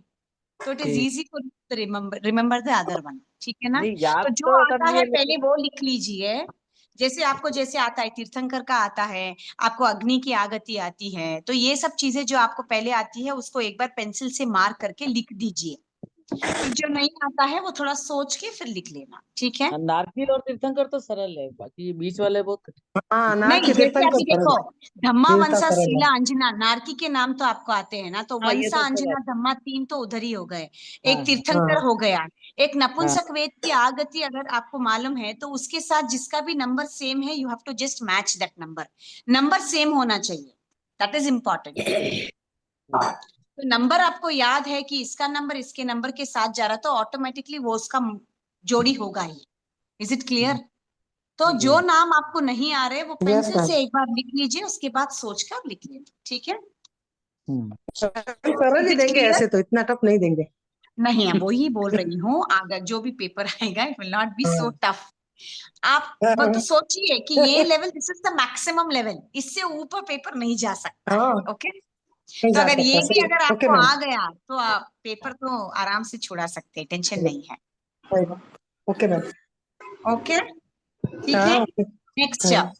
तो इट इज ठीक। Easy to remember the other one, ठीक है ना? नहीं याद तो जो तो आता करनी है है पहले लेकिन वो लिख लीजिए। जैसे आपको जैसे आता है, तीर्थंकर का आता है, आपको अग्नि की आगति आती है, तो ये सब चीजें जो आपको पहले आती है उसको एक बार पेंसिल से मार्क करके लिख दीजिए। फिर जो नहीं आता है वो थोड़ा सोच के फिर लिख लेना, ठीक है? नारकी और तीर्थंकर तो सरल है, बाकी ये बीच वाले बहुत कठिन। हाँ, नहीं, नारकी जैसे तीर्थंकर अभी देखो, धम्मा तीर्था वंसा सरल है। शीला अंजना, नारकी के नाम तो आपको आते हैं ना, तो हाँ, ये वंसा सब अंजना चला। धम्मा 3 तो उधर ही हो गए। हाँ, एक तीर्थंकर हाँ। हो गया, एक नपुंसक वेद की आगति अगर आपको मालूम है तो उसके साथ जिसका भी नंबर सेम है, you have to just match that number same होना चाहिए, दैट इज इम्पोर्टेंट। तो नंबर आपको याद है कि इसका नंबर इसके नंबर के साथ जा रहा, तो ऑटोमेटिकली वो उसका जोड़ी होगा ही। Is it clear? तो जो नाम आपको नहीं आ रहे वो पेंसिल से एक बार लिख लीजिए, उसके बाद सोचकर लिख लेना, ठीक है? सरल ही Is it देंगे, clear? ऐसे तो इतना टफ नहीं देंगे। नहीं है, वो ही बोल रही हूँ, अगर जो भी पेपर आएगा it will not be so tough. आप तो सोचिए कि ये level, this is the maximum level, इससे ऊपर पेपर नहीं जा सकता है, हाँ, ओके? नहीं तो जा अगर ये सकता, भी सही। अगर ओके आपको मैम। आ गया तो आप पेपर तो आराम से छुड़ा सकते हैं, टेंशन नहीं है, ओके मैम। ओके? ठीक है, हाँ, ओके। नेक्स्ट हाँ।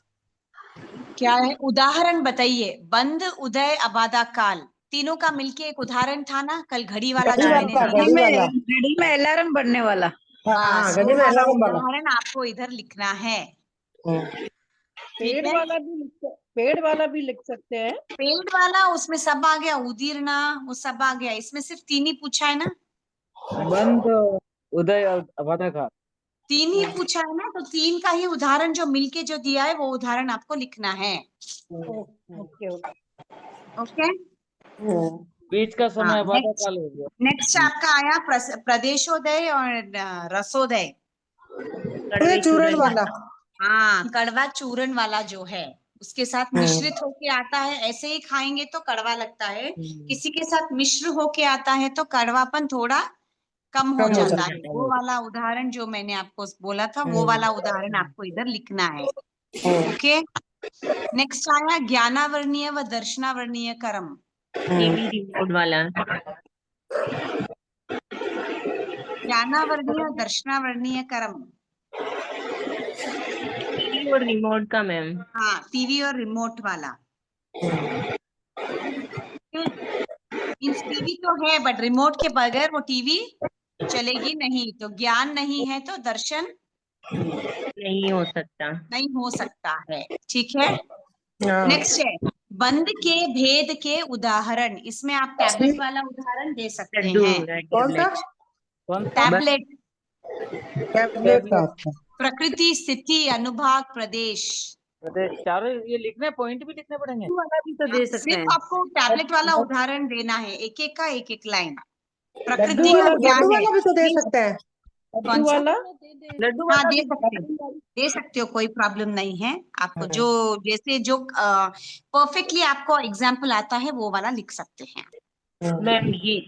क्या है? उदाहरण बताइए। बंद, उदय, अबादा, काल, तीनों का मिलके एक उदाहरण था ना कल, घड़ी वाला जो मैंने दिया। घड़ी वाला। घड़ी में अलार्म बढ़ने वाला। हाँ, बस घड़ी वो में वाला अलार्म वाला। उदाहरण आपको इधर लिखना है, ठीक पेड़ है? वाला भी पेड़ वाला भी लिख सकते हैं। पेड़ वाला उसमें सब आ गया, उदीरना वो सब आ गया, इसमें सिर्फ 3 ही पूछा है ना, बंद, उदय और अबाधा का 3 ही पूछा है ना, तो 3 का ही उदाहरण जो मिलके जो दिया है वो उदाहरण आपको लिखना है, ओके ओके। ओके? बीच का समय हाँ, अबाधा काल हो गया। नेक्स्ट आपका आया प्रदेशोदय और रसोदय। ये चूरन वाला। हाँ, कड़वा चूरन वाला जो है उसके साथ मिश्रित होके आता है, ऐसे ही खाएंगे तो कड़वा लगता है, किसी के साथ मिश्र होके आता है तो कड़वापन थोड़ा कम हो जाता है। वो वाला उदाहरण जो मैंने आपको बोला था, वो वाला उदाहरण आपको इधर लिखना है, ओके? नेक्स्ट आया ज्ञानावर्णीय व दर्शनावर्णीय कर्म। टीवी रिमोट वाला। ज्ञानावर्णीय और दर्शनावर्णीय कर्म। टीवी और रिमोट का मैम। हाँ, टीवी और रिमोट वाला। टीवी तो है बट रिमोट के बगैर वो टीवी चलेगी नहीं, तो ज्ञान नहीं है तो दर्शन नहीं हो सकता। नहीं हो सकता है, ठीक है? नेक्स्ट है बंद के भेद के उदाहरण। इसमें आप टैबलेट वाला उदाहरण दे सकते लड्डू हैं। कौन सा? टैबलेट, टैबलेट का। प्रकृति, स्थिति, अनुभाग, प्रदेश। चारों ये लिखने, पॉइंट भी लिखने पड़ेंगे। वाला भी तो दे सकते सिर्फ हैं। आपको टैबलेट वाला उदाहरण देना है, एक एक का एक एक लाइन। प्रकृति लड्डू का वाला क्या लड्डू है? वाला भी तो दे सकते हैं। कौन सा? वाला लड्डू हाँ, वाला दे भी दे सकते हो, कोई प्रॉब्लम नहीं है। आपको जो जैसे जो परफेक्टली आपको एग्जाम्पल आता है वो वाला लिख सकते हैं। मैम ये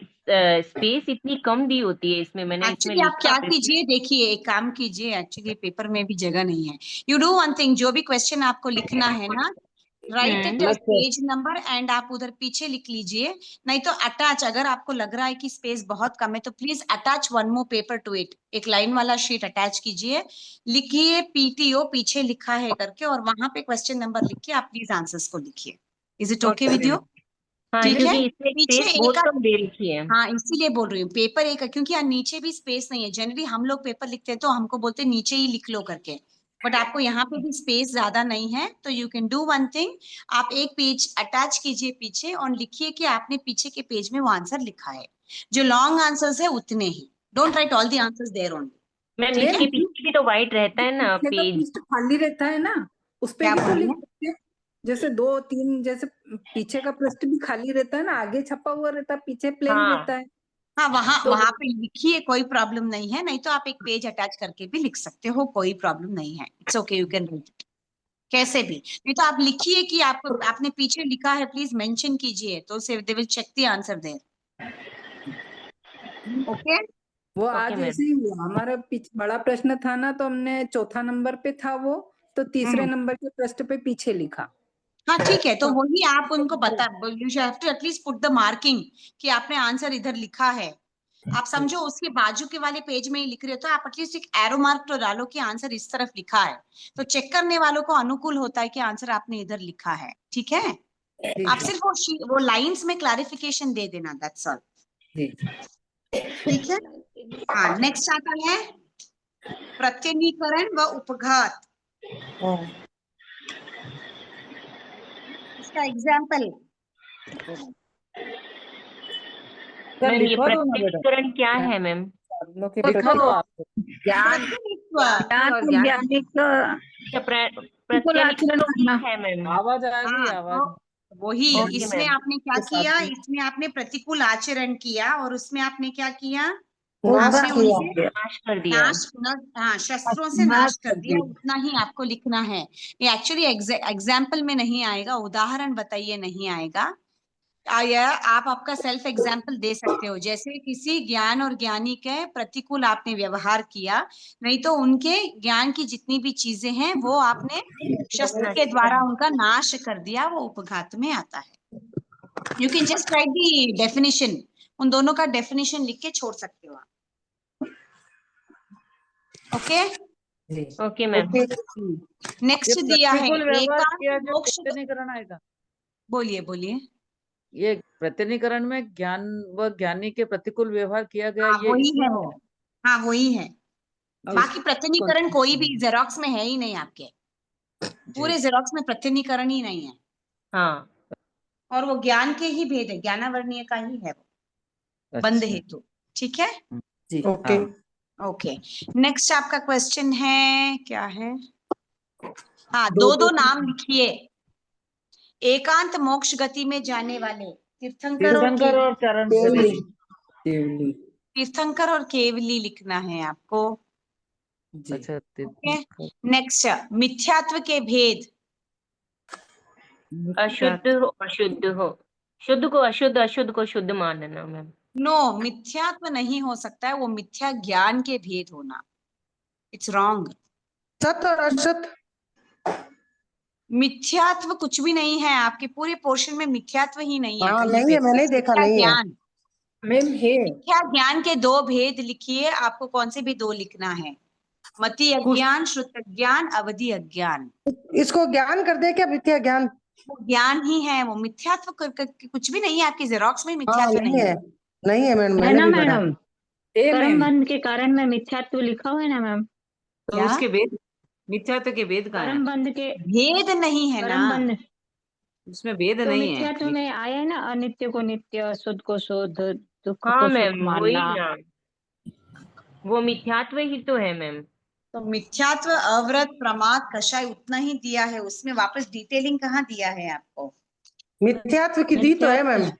स्पेस इतनी कम दी होती है इसमें, मैंने इसमें एक्चुअली आप क्या लिखा है। कीजिए, देखिए एक काम कीजिए, एक्चुअली पेपर में भी जगह नहीं है। यू डू वन थिंग, जो भी क्वेश्चन आपको लिखना है ना, right it pays number and आप उधर पीछे लिख लीजिए, नहीं तो अटैच, अगर आपको लग रहा है कि स्पेस बहुत कम है तो please attach one more paper two it, एक लाइन वाला शीट अटैच कीजिए, लिखिए पीटीओ पीछे लिखा है करके, और वहां पे क्वेश्चन नंबर लिख के आप प्लीज आंसर्स को लिखिए। Is it okay with you? हाँ, ठीक है, क्योंकि इसमें पीछे स्पेस एक बहुत कम दे रखी है। हाँ, इसीलिए बोल रही हूँ पेपर एक, क्योंकि यहाँ नीचे भी स्पेस नहीं है। जनरली हम लोग पेपर लिखते हैं तो हमको बोलते हैं नीचे ही लिख लो करके, बट आपको यहाँ पे भी स्पेस ज्यादा नहीं है, तो you can do one thing, आप एक पेज अटैच कीजिए पीछे और लिखिए कि आपने पीछे के पेज में वो आंसर लिखा है। जो लॉन्ग आंसर्स है उतने ही, don't write all the answers there only. Ma'am ठीक है? इसके पीछे भी तो व्हाइट रहता है ना पेज। खाली रहता है ना। उस पे क्या भी तो बोल रही लिख हैं? सकते हैं। जैसे 2 3 जैसे पीछे का पृष्ठ भी खाली रहता है ना, आगे छपा हुआ रहता है, पीछे प्लेन हाँ रहता है। हाँ, वहां तो वहां पे लिखिए, कोई प्रॉब्लम नहीं है। नहीं तो आप एक पेज अटैच करके भी लिख सकते हो, कोई प्रॉब्लम नहीं है। It's okay, you can read it कैसे भी। नहीं तो आप लिखिए कि आपको आपने पीछे लिखा है, प्लीज मेंशन कीजिए, तो से they will check the answer there. Okay, वो ओके आज मैम। ऐसे ही हुआ, हमारा पीछे बड़ा प्रश्न था ना, तो हमने चौथा नंबर पे था वो, तो तीसरे नंबर के पृष्ठ पे पीछे लिखा। हाँ ठीक है, तो वही आप उनको बता, you have to at least put the marking कि आपने आंसर इधर लिखा है। आप समझो उसके बाजू के वाले पेज में ही लिख रहे हो, तो आप एटलीस्ट एक एरो मार्क तो डालो कि आंसर इस तरफ लिखा है, तो चेक करने वालों को अनुकूल होता है कि आंसर आपने इधर लिखा है। ठीक है, आप सिर्फ वो लाइंस में क्लैरिफिकेशन दे देना, दैट्स ऑल। ठीक है, हाँ। नेक्स्ट आता है प्रत्यनीकरण व उपघात। इसका एग्जाम्पल सर मैम ये लिखवा दो ना बेटा, प्रत्यनीकरण क्या है मैम? लिखवा दो आप। ज्ञान प्रतिनिधित्व। और ज्ञान अच्छा, प्रत्यनीकरण क्या है मैम? आवाज आ रही है, हाँ, आवाज। वही ओके इसमें मैम। आपने क्या किया, इसमें आपने प्रतिकूल आचरण किया, और उसमें आपने क्या किया, नाश आपने किया। उनसे नाश कर दिया। हाँ, शस्त्रों से नाश कर दिया। उतना ही आपको लिखना है। ये एक्चुअली एग्जाम्पल में नहीं आएगा, उदाहरण बताइए नहीं आएगा। या आप आपका सेल्फ एग्जाम्पल दे सकते हो, जैसे किसी ज्ञान और ज्ञानी के प्रतिकूल आपने व्यवहार किया, नहीं तो उनके ज्ञान की जितनी भी चीजें हैं वो आपने शस्त्र के द्वारा उनका नाश कर दिया, वो उपघात में आता है। You can just right the definition, उन दोनों का डेफिनेशन लिख के छोड़ सकते हो आप। Okay, okay ma'am. नेक्स्ट ये दिया है प्रतिकूल व्यवहार एकांत किया जो मोक्ष। प्रत्यनीकरण आएगा। बोलिए बोलिए। ये प्रत्यनीकरण में ज्ञान व ज्ञानी के प्रतिकूल व्यवहार किया गया, हाँ ये वही इसमें है वो, हाँ वही है। अब बाकी प्रत्यनीकरण कोई भी जेरोक्स में है ही नहीं आपके, पूरे जेरोक्स में प्रत्यनीकरण ही नहीं है। हाँ, और वो ज्ञान के ही भेद है, ज्ञानावर्णीय का ही है वो, बंध अच्छा। हेतु। ठीक है, जी ओके। ओके। नेक्स्ट आपका क्वेश्चन है, क्या है, हाँ, दो दो नाम लिखिए एकांत मोक्ष गति में जाने वाले, तीर्थंकर और तीर्थंकर और चरण केवली। सेवी। केवली। तीर्थंकर और केवली लिखना है आपको। अच्छा, ओके, तीर्थंकर। नेक्स्ट मिथ्यात्व के भेद। अशुद्ध हो अशुद्ध हो, शुद्ध को अशुद्ध, अशुद्ध को शुद्ध मानना मैम। नो, मिथ्यात्व नहीं हो सकता है, वो मिथ्या ज्ञान के भेद होना। It's wrong. सत और असत। मिथ्यात्व कुछ भी नहीं है, आपके पूरे पोर्शन में मिथ्यात्व ही नहीं है हाँ कहीं नहीं पे। है, मैंने देखा मिथ्या नहीं है। ज्ञान, मैम है। मिथ्या ज्ञान के दो भेद लिखिए, आपको कौन से भी दो लिखना है, मति अज्ञान, श्रुत अज्ञान, अवधि अज्ञान। इसको ज्ञान कर दे क्या, विद्या ज्ञान? वो ज्ञान ही है, वो मिथ्यात्व कुछ भी नहीं है, आपकी जेरोक्स में हाँ मिथ्यात्व नहीं नहीं है, है। नहीं है मैम, है मैंने ना भी पढ़ा। मैडम? ए कर्म मैम। बंध के कारण में मिथ्यात्व लिखा हुआ है ना मैम? तो क्या उसके वेद, मिथ्यात्व के वेद कहाँ है? कर्म बंध के, भेद नहीं है ना, कर्म बंध उसमें वेद तो नहीं है। मिथ्यात्व में आया है ना, अनित्य को नित्य, शुद्ध को शुद्ध, दुख हाँ को मैम, सुख वही मानना। ना, वो मिथ्यात्व ही तो है मैम। तो मिथ्यात्व, अव्रत, प्रमाद, कषाय उतना ही दिया है, उसमें वापस डिटेलिंग कहाँ दिया है आपको। मिथ्यात्व की दी तो है मैम।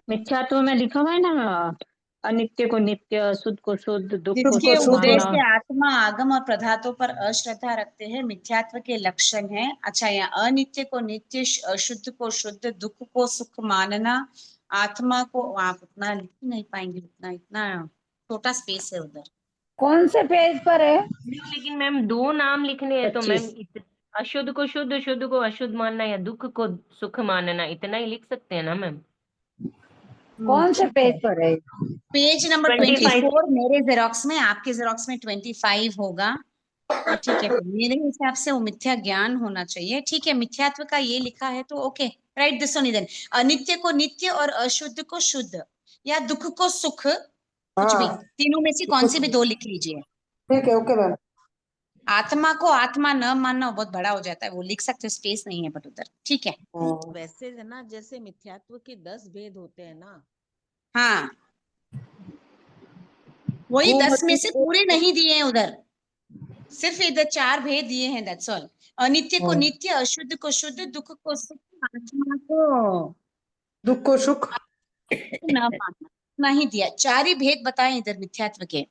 मिथ्यात्व में लिखा हुआ है ना, अनित्य को नित्य, शुद्ध को शुद्ध, दुख को जिसके सुख मानना। उद्देश्य आत्मा आगम और पदार्थों पर अश्रद्धा रखते हैं, मिथ्यात्व के लक्षण है। अच्छा, यहाँ अनित्य को नित्य, अशुद्ध को शुद्ध, दुख को सुख मानना, आत्मा को, आप उतना लिख ही नहीं पाएंगे, उतना इतना छोटा स्पेस है उधर। कौन से पेज पर है? लेकिन मैम दो नाम लिखने हैं, तो मैम 25। अशुद्ध को शुद्ध, शुद्ध को अशुद्ध मानना, या दुख को सुख मानना, इतना ही लिख सकते हैं ना मैम? कौन से पेज पर है? Page number 25। 24 मेरे जेरोक्स में, आपके जेरोक्स में 25 होगा। तो ठीक है, मेरे हिसाब से वो मिथ्या ज्ञान होना चाहिए। ठीक है, मिथ्यात्व का ये लिखा है तो okay, write this only then. अनित्य को नित्य और अशुद्ध को शुद्ध, या दुख को सुख, कुछ भी, हाँ तीनों में से कौन से भी दो लिख लीजिए। ठीक है, ओके मैम। आत्मा को आत्मा न मानना बहुत बड़ा हो जाता है, वो लिख सकते हो, स्पेस नहीं है बट उधर। ठीक है, वैसे है ना, जैसे मिथ्यात्व के 10 भेद होते हैं ना। हाँ वही 10 में से पूरे नहीं दिए हैं उधर, सिर्फ इधर 4 भेद दिए हैं, दैट्स ऑल। अनित्य को हाँ। नित्य, अशुद्ध को शुद्ध, दुख को सुख, आत्मा को दुख को सुख। न मानना, नहीं दिया। चार ही भेद बताए इधर मिथ्यात्व के,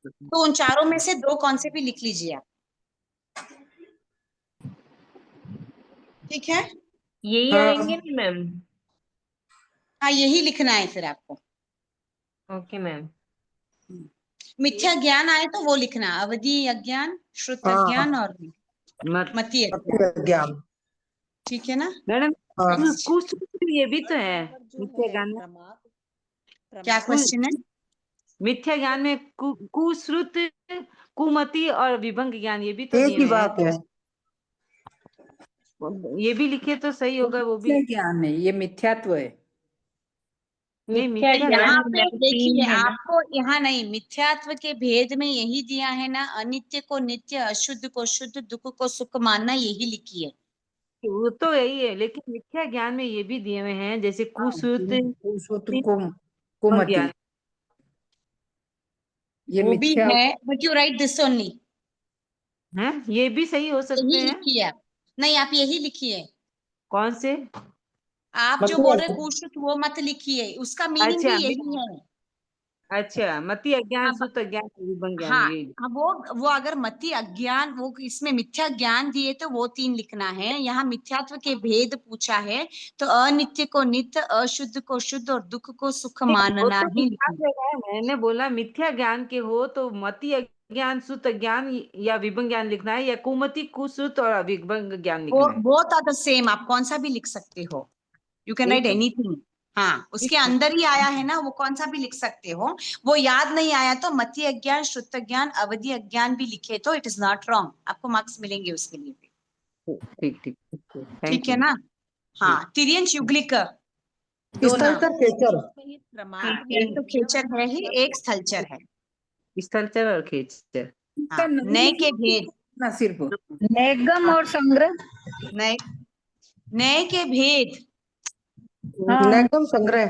तो उन चारों में से दो कौन से भी लिख लीजिए आप, ठीक है। यही हाँ। आएंगे ना मैम? हाँ, यही लिखना है फिर आपको। Okay ma'am. मिथ्या ज्ञान आए तो वो लिखना, अवधि अज्ञान, श्रुत हाँ। अज्ञान और मत मति अज्ञान, ज्ञान। ठीक है ना। मैडम हाँ। कुछ ये भी तो है जो मिथ्या है ज्ञान में। क्या क्वेश्चन है? मिथ्या ज्ञान में कुश्रुत, कुमति और विभंग ज्ञान ये भी तो एक दिए ही हुए बात है। हैं। ये भी लिखे तो सही होगा, वो भी। मिथ्या ज्ञान है, ये मिथ्यात्व है। नहीं, मिथ्या मिथ्या ज्ञान यहाँ ज्ञान पे में तीन देखिए, है ना? आपको यहाँ नहीं, मिथ्यात्व के भेद में यही दिया है ना, अनित्य को नित्य, अशुद्ध को शुद्ध, दुख को सुख मानना, यही लिखी है। वो तो यही है, लेकिन मिथ्या ज्ञान में ये भी दिए हुए हैं, जैसे कुश्रुत सूत्र कुमति, ज्ञान। ये वो भी मिथ्या। है, but you right this only, है, ये भी सही हो सकते यही हैं। लिखिए आप। नहीं, आप यही लिखिए। कौन से? आप जो बोल रहे कुश्रुत, वो मत लिखिए, उसका मीनिंग भी अच्छा यही है। अच्छा, मति अज्ञान, अब सुत अज्ञान, विभंग ज्ञान, हाँ, ये। अब वो अगर मति अज्ञान, वो इसमें मिथ्या ज्ञान दिए तो वो तीन लिखना है। यहाँ मिथ्यात्व के भेद पूछा है, तो अनित्य को नित्य, अशुद्ध को शुद्ध और दुख को सुख वो मानना तो ही लिखा लिखना। गया है, मैंने बोला मिथ्या ज्ञान के हो तो मति अज्ञान, सुत ज्ञान या विभंग ज्ञान लिखना है, या कुमति, कुश्रुत और विभंग ज्ञान वो लिखना है। बोथ आर द सेम, आप कौन सा भी लिख सकते हो, यू कैन राइट ठीक है। एनीथिंग। हाँ, उसके अंदर ही आया है ना, वो कौन सा भी लिख सकते हो। वो याद नहीं आया तो मति अज्ञान, श्रुत ज्ञान, अवधि अज्ञान भी लिखे तो इट इज नॉट रॉन्ग, आपको मार्क्स मिलेंगे उसके लिए भी, ठीक ठीक, ठीक थैंक है यू। ना। हाँ, तिर्यंश युगलिक दो नाम, स्थलचर खेचर। हाँ, एक तो खेचर है ही, एक स्थलचर है। स्थलचर और खेचर। इसका हाँ, नाम नए के लिखना भेद, ना सिर्फ निगम हाँ, और संग्रह। नए नए के भेद, हाँ नैगम संग्रह।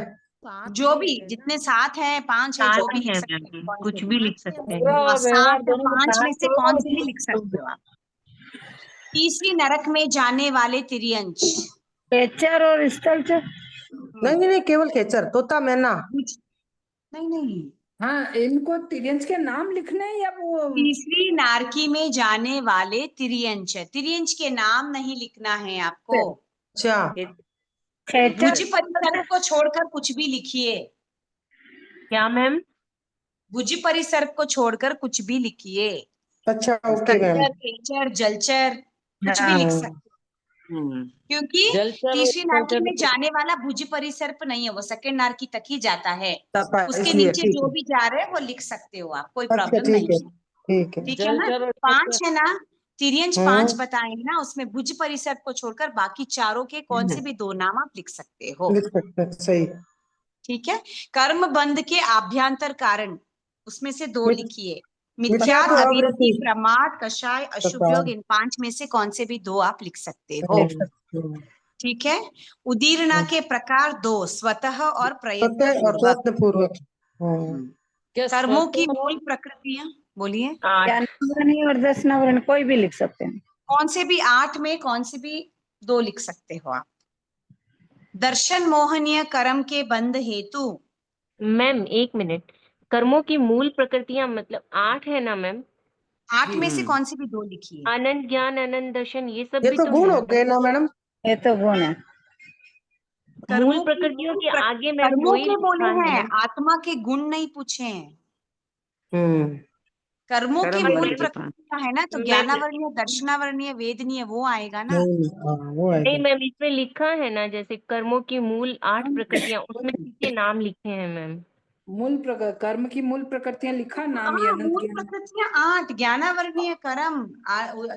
जो भी जितने सात है, पांच है, सात जो भी ही लिख है सकते हैं, मैम, कौन से कुछ भी। भी लिख सकते हैं। पूरा हाँ, और व्यवहार सात या दोनों को पांच में से कौन से भी साथ लिख सकते हो आप। तीसरी नरक में जाने वाले तिर्यंश, खेचर और स्थलचर। नहीं नहीं, केवल खेचर, तोता मैना। नहीं नहीं, हाँ, इनको तिर्यंश के नाम लिखने हैं या वो तीसरी नारकी में जाने वाले तिर्यंश है। तिर्यंश के नाम नहीं लिखना है आपको, अच्छा खेचर भुज परिसर को छोड़कर कुछ भी लिखिए, क्या मैम? भुज परिसर को छोड़कर कुछ भी लिखिए, अच्छा, ओके मैम। स्थलचर, खेचर, जलचर, कुछ भी हाँ। लिख सकते, क्योंकि जलचर और तीसरी नारकी में स्थलचर। जाने वाला भुज परिसर पर नहीं है, वो सेकंड नारकी तक ही जाता है। उसके इसलिए नीचे ठीक जो है। भी जा रहे हैं वो लिख सकते हो आप, कोई अच्छा प्रॉब्लम ठीक नहीं है, है, ठीक है। ठीक है ना। जलचर और पांच स्थलचर। है ना, तिर्यंश पांच बताए हैं ना, उसमें भुज परिसर को छोड़कर बाकी चारों के कौन से भी दो नाम आप लिख सकते हो, लिख सकते हैं, सही। ठीक है। कर्म बंध के आभ्यंतर कारण, उसमें से दो मिथ- लिखिए, मिथ्यात, मिथ्यात्व, अविरति, अवृत्ति। प्रमाद, कषाय, अशुभ बताओ। योग, इन पांच में से कौन से भी दो आप लिख सकते हो, ठीक है। उदीर्णा के प्रकार दो, स्वतः और प्रयत्न सत्य और पूर्वक। प्रयत्न पूर्वक। क्या कर्मों स्वतः की मूल प्रकृतियां, बोलिए, 8। ज्ञानावरणी और दर्शनावरणी कोई भी लिख सकते हैं। कौन से भी आठ में कौन से भी दो लिख सकते हो आप। दर्शन मोहनीय कर्म के बंध हेतु, मैम एक मिनट, कर्मों की मूल प्रकृतियां मतलब 8 है ना मैम? आठ में से कौन सी भी दो लिखिए। आनंद ज्ञान, आनंद दर्शन, ये सब ये भी तो तो गुण है हो ना? गए ना मैडम। ये तो गुण है। मूल प्रकृतियों के आगे मैम कर्मों वही के बोले लिखा है हैं, ना। आत्मा के गुण नहीं पूछे हैं। हम्म कर्मों की कर्म मूल बंध के पास। प्रकृतियां है ना, तो मैम ज्ञानावरणीय, दर्शनावरणीय, वेदनीय वो आएगा ना। नहीं, हाँ, वो नहीं आएगा। मैम, इसमें लिखा है ना, जैसे कर्मों की मूल 8 प्रकृतियां, उसमें किसके नाम लिखे हैं मैम? कर्म की मूल प्रकृतियां लिखा, नाम ये हाँ, अनंत मूल ज्ञान। प्रकृतियां 8, ज्ञानावरणीय कर्म,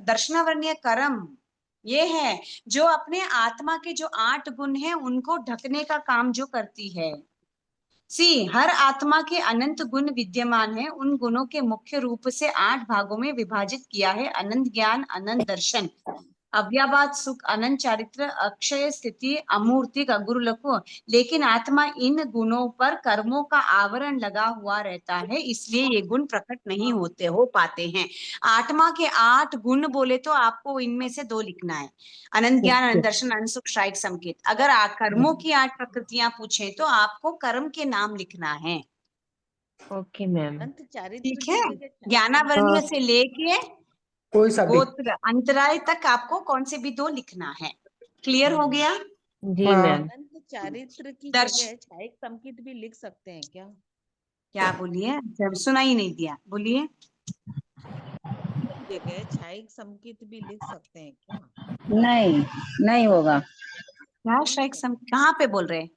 दर्शनावरणीय कर्म, ये है जो अपने आत्मा के जो 8 गुण हैं उनको ढकने का काम जो करती है। हर आत्मा के अनंत गुण विद्यमान है, उन गुणों के मुख्य रूप से 8 भागों में विभाजित किया है, अनंत ज्ञान, अनंत दर्शन, अव्याबाद सुख अनंत चारित्र अक्षय स्थिति अमूर्तिक अगुरुलको, लेकिन आत्मा इन गुणों पर कर्मों का आवरण लगा हुआ रहता है, इसलिए ये गुण प्रकट नहीं हो पाते हैं। आत्मा के 8 गुण बोले तो आपको इनमें से 2 लिखना है, अनंत ज्ञान, अनंत दर्शन, अनंत सुख, शाइक संकेत। अगर कर्मों की 8 प्रकृतियां पूछे तो आपको कर्म के नाम लिखना है। Okay ma'am. अनंत चारित्र ठीक की है, जगह शायद ज्ञानावर्णीय से लेके कोई सा भी। गोत्र अंतराय तक आपको कौन से भी 2 लिखना है। क्लियर हो गया? जी हाँ। मैम। अनंत चारित्र की दर्श जगह छायक संकेत भी लिख सकते हैं क्या? क्या बोलिए? जब सुना ही नहीं दिया, बोलिए। जगह छायक संकेत भी लिख सकते हैं क्या? नहीं, नहीं होगा। क्या श्राइक सम कहाँ पे बोल रहे हैं?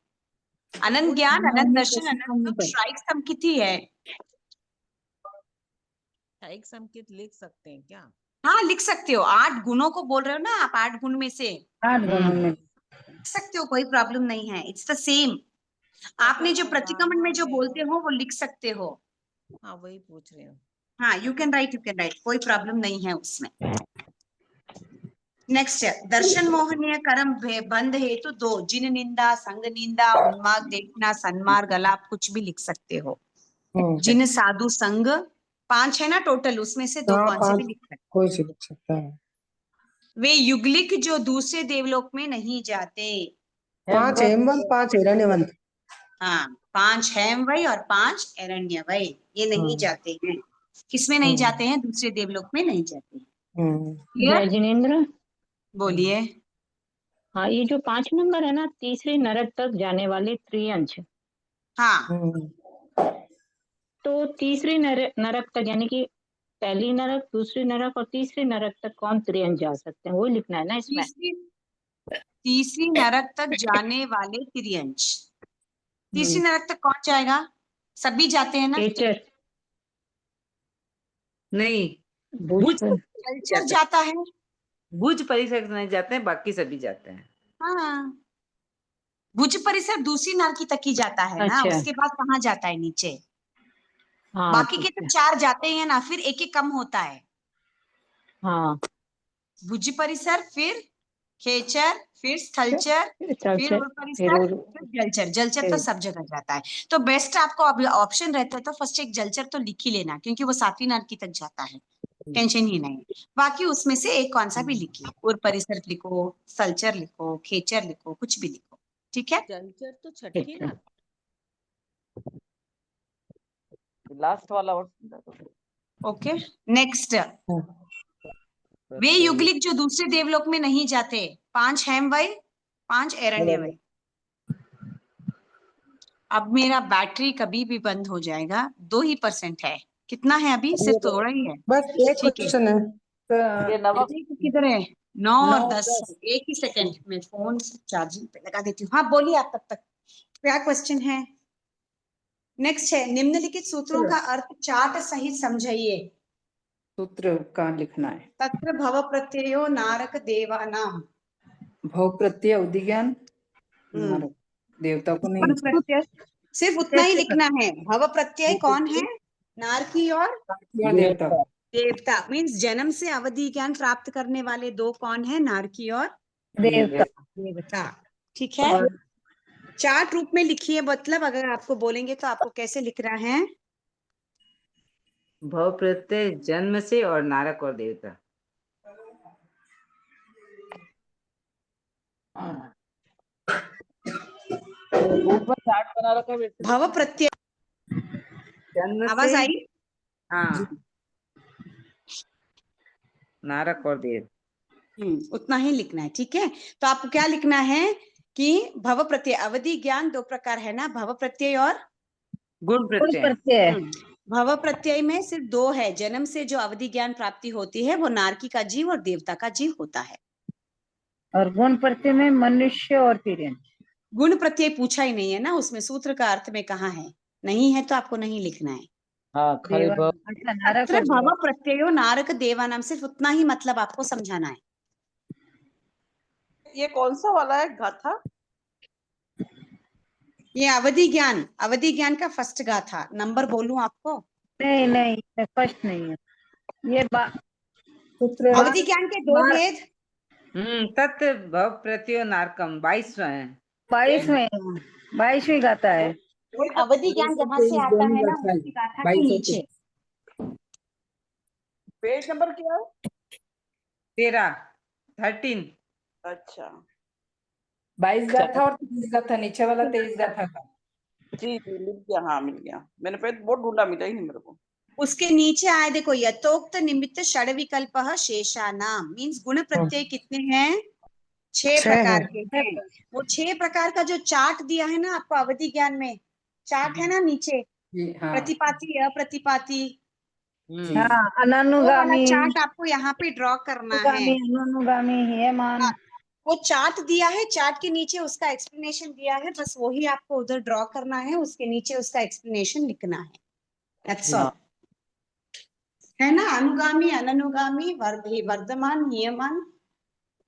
अनंत ज्ञान, अनंत दर्शन, अनंत सुख, श्राइक संकित ही है। छायक संकेत लिख सकते हैं क्या? हाँ, लिख सकते हो। 8 गुणों को बोल रहे हो ना आप, 8 गुण में से 8 गुणों में लिख सकते हो, कोई प्रॉब्लम नहीं है। It's the same. आपने जो प्रतिक्रमण में जो बोलते हो वो लिख सकते हो। हाँ वही पूछ रही हूँ। हाँ, यू कैन राइट, कोई प्रॉब्लम नहीं है उसमें। नेक्स्ट है दर्शन मोहनीय कर्म बंध हेतु 2, जिन निंदा, संग निंदा, उन्माद देखना, सन्मार्ग, अलाप, कुछ भी लिख सकते हो। जिन साधु संग, 5 है ना टोटल, उसमें से 2 हाँ, कौन से 5 भी लिख सकते। कोई सी लिख सकता है। वे युगलिक जो दूसरे देवलोक में नहीं जाते। 5 हेमवंत, 5 हिरण्यवंत। हाँ, 5 हेमवय और 5 एरण्यवय, ये नहीं जाते हैं। किसमें नहीं जाते हैं? दूसरे देवलोक में नहीं जाते हैं। जय क्लियर? जिनेन्द्र। बोलिए। हाँ, ये जो 5 नंबर है ना, तीसरे नरक तक जाने वाले त्रियंश। हाँ, तो तीसरे नरक तक यानी कि पहली नरक, दूसरी नरक और तीसरे नरक तक कौन त्रियंश जा सकते हैं, वो लिखना है ना इसमें। तीसरी नरक तक जाने वाले त्रियंश। तीसरी नरक तक कौन जाएगा? सभी जाते हैं ना? केचर, नहीं, भुज, कल्चर जाता है। भुज परिसर नहीं जाते हैं, बाकी सभी जाते हैं। हाँ, भुज परिसर दूसरी नरकी तक ही जाता है ना, अच्छा। उसके बाद कहाँ जाता है नीचे? हाँ बाकी के ठीक तो है। 4 जाते हैं ना, फिर एक कम होता है। हाँ, भुज परिसर, फिर खेचर, फिर स्थलचर, फिर फिर उर परिसर, फिर जलचर। जलचर तो सब जगह जाता है। तो बेस्ट आपको ऑप्शन रहता है तो फर्स्ट एक जलचर तो लिख ही लेना, क्योंकि वो 7वीं नरकी तक जाता है, टेंशन ही नहीं। बाकी उसमें से एक कौन सा भी लिखिए, उर परिसर लिखो, स्थलचर लिखो, खेचर लिखो, कुछ भी लिखो। ठीक है? जलचर तो छठी ना। लास्ट वाला ओके, नेक्स्ट। वे युगलिक जो दूसरे देवलोक में नहीं जाते। 5 हेमवय, 5 एरण्यवय। अब मेरा बैटरी कभी भी बंद हो जाएगा, 2% है। कितना है अभी? सिर्फ थोड़ा ही है। बस एक ठीक है, क्वेश्चन है। ये नमक किधर है? 9 और 10। एक ही सेकंड में फोन चार्जिंग पे लगा देती हूँ। हाँ, बोलिए आप तब तक। क्या क्वेश्चन है? नेक्स्ट है निम्नलिखित सूत्रों का अर्थ चार्ट सहित समझाइए। सूत्र का लिखना है। तत्र भव प्रत्ययो नारक देवानाम। भव प्रत्यय उदिज्ञान नारक, देवता को नहीं। प्रत्यय सिर्फ उतना ही लिखना है। भव प्रत्यय कौन है? नारकी और देवता। देवता। मीन्स जन्म से अवधि ज्ञान प्राप्त करने वाले 2 कौन है? नारकी और देवता। ठीक है, चार्ट रूप में लिखिए। मतलब अगर आपको बोलेंगे तो आपको कैसे लिखना है? भव प्रत्यय जन्म से और नारक और देवता। ऊपर चार्ट बना रखा है वैसे भव प्रत्यय, जन्म आवाज से, आई? हाँ, नारक और देव। उतना ही लिखना है। ठीक है, तो आपको क्या लिखना है कि भव प्रत्यय अवधि ज्ञान 2 प्रकार है ना, भव प्रत्यय और गुण प्रत्यय। भव प्रत्यय में सिर्फ 2 है। जन्म से जो अवधि ज्ञान प्राप्ति होती है वो नारकी का जीव और देवता का जीव होता है। और गुण प्रत्यय में मनुष्य और तिर्यंश। गुण प्रत्यय पूछा ही नहीं है ना उसमें, सूत्र का अर्थ में कहाँ है? नहीं है तो आपको नहीं लिखना है। हाँ, खाली भव अच्छा, नारक तत्र और भव देवता। प्रत्ययो नारक देवानाम, सिर्फ उतना ही मतलब आपको समझाना है। ये कौन सा वाला है गाथा? ये अवधि ज्ञान का फर्स्ट गाथा। नंबर बोलूं आपको? नहीं फर्स्ट नहीं है ये सूत्र। अवधि ज्ञान के 2 भेद। तत् भव प्रत्यो नारकम 22वां है। 22वीं गाथा है। अवधि ज्ञान जहाँ से आता है ना उसकी गाथा के नीचे। पेज नंबर क्या है? 13 अच्छा 22 गाथा और 23 गाथा, नीचे वाला 23 गाथा का। जी जी मिल गया, हाँ मिल गया। मैंने पेज बहुत ढूंढा, मिला ही नहीं मेरे को। उसके नीचे आए देखो, यथोक्त निमित्त षड विकल्प शेषानाम मीन्स गुण प्रत्यय कितने हैं? 6 प्रकार के हैं। वो 6 प्रकार का जो चार्ट दिया है ना आपको अवधि ज्ञान में, चार्ट है ना नीचे, प्रतिपाती अप्रतिपाती, हाँ, वो वाला अनानुगामी, चार्ट आपको यहाँ पे ड्रॉ करना है। अनुगामी, हेयमान। हाँ, वो चार्ट दिया है, चार्ट के नीचे उसका एक्सप्लेनेशन दिया है, बस वही आपको उधर ड्रॉ करना है, उसके नीचे उसका एक्सप्लेनेशन लिखना है। दैट्स ऑल, है ना। अनुगामी, अननुगामी, वर्धमान, नियमान,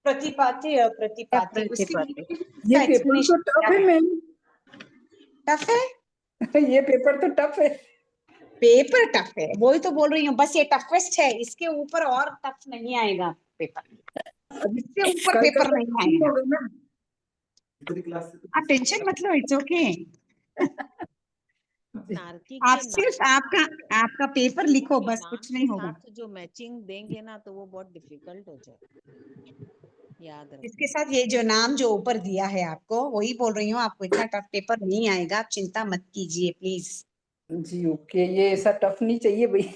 प्रतिपाती अप्रतिपाती, उसके नीचे ये उसका पेपर तो एक्सप्लेनेशन टफ है मैम। टफ है, ये पेपर तो टफ है। पेपर टफ है, वही तो बोल रही हूँ, बस ये टफेस्ट है, इसके ऊपर और टफ नहीं आएगा पेपर, इससे ऊपर पेपर नहीं आएगा। आप टेंशन मत लो, इट्स ओके। तार्किक आप के सिर्फ आपका पेपर लिखो, बस नाम कुछ के नहीं होगा। साथ जो मैचिंग देंगे ना तो वो बहुत डिफिकल्ट हो जाए, याद रखो। इसके साथ ये जो नाम जो ऊपर दिया है आपको, वही बोल रही हूँ, आपको इतना टफ पेपर नहीं आएगा, आप चिंता मत कीजिए प्लीज। जी ओके, ये ऐसा टफ नहीं चाहिए भाई।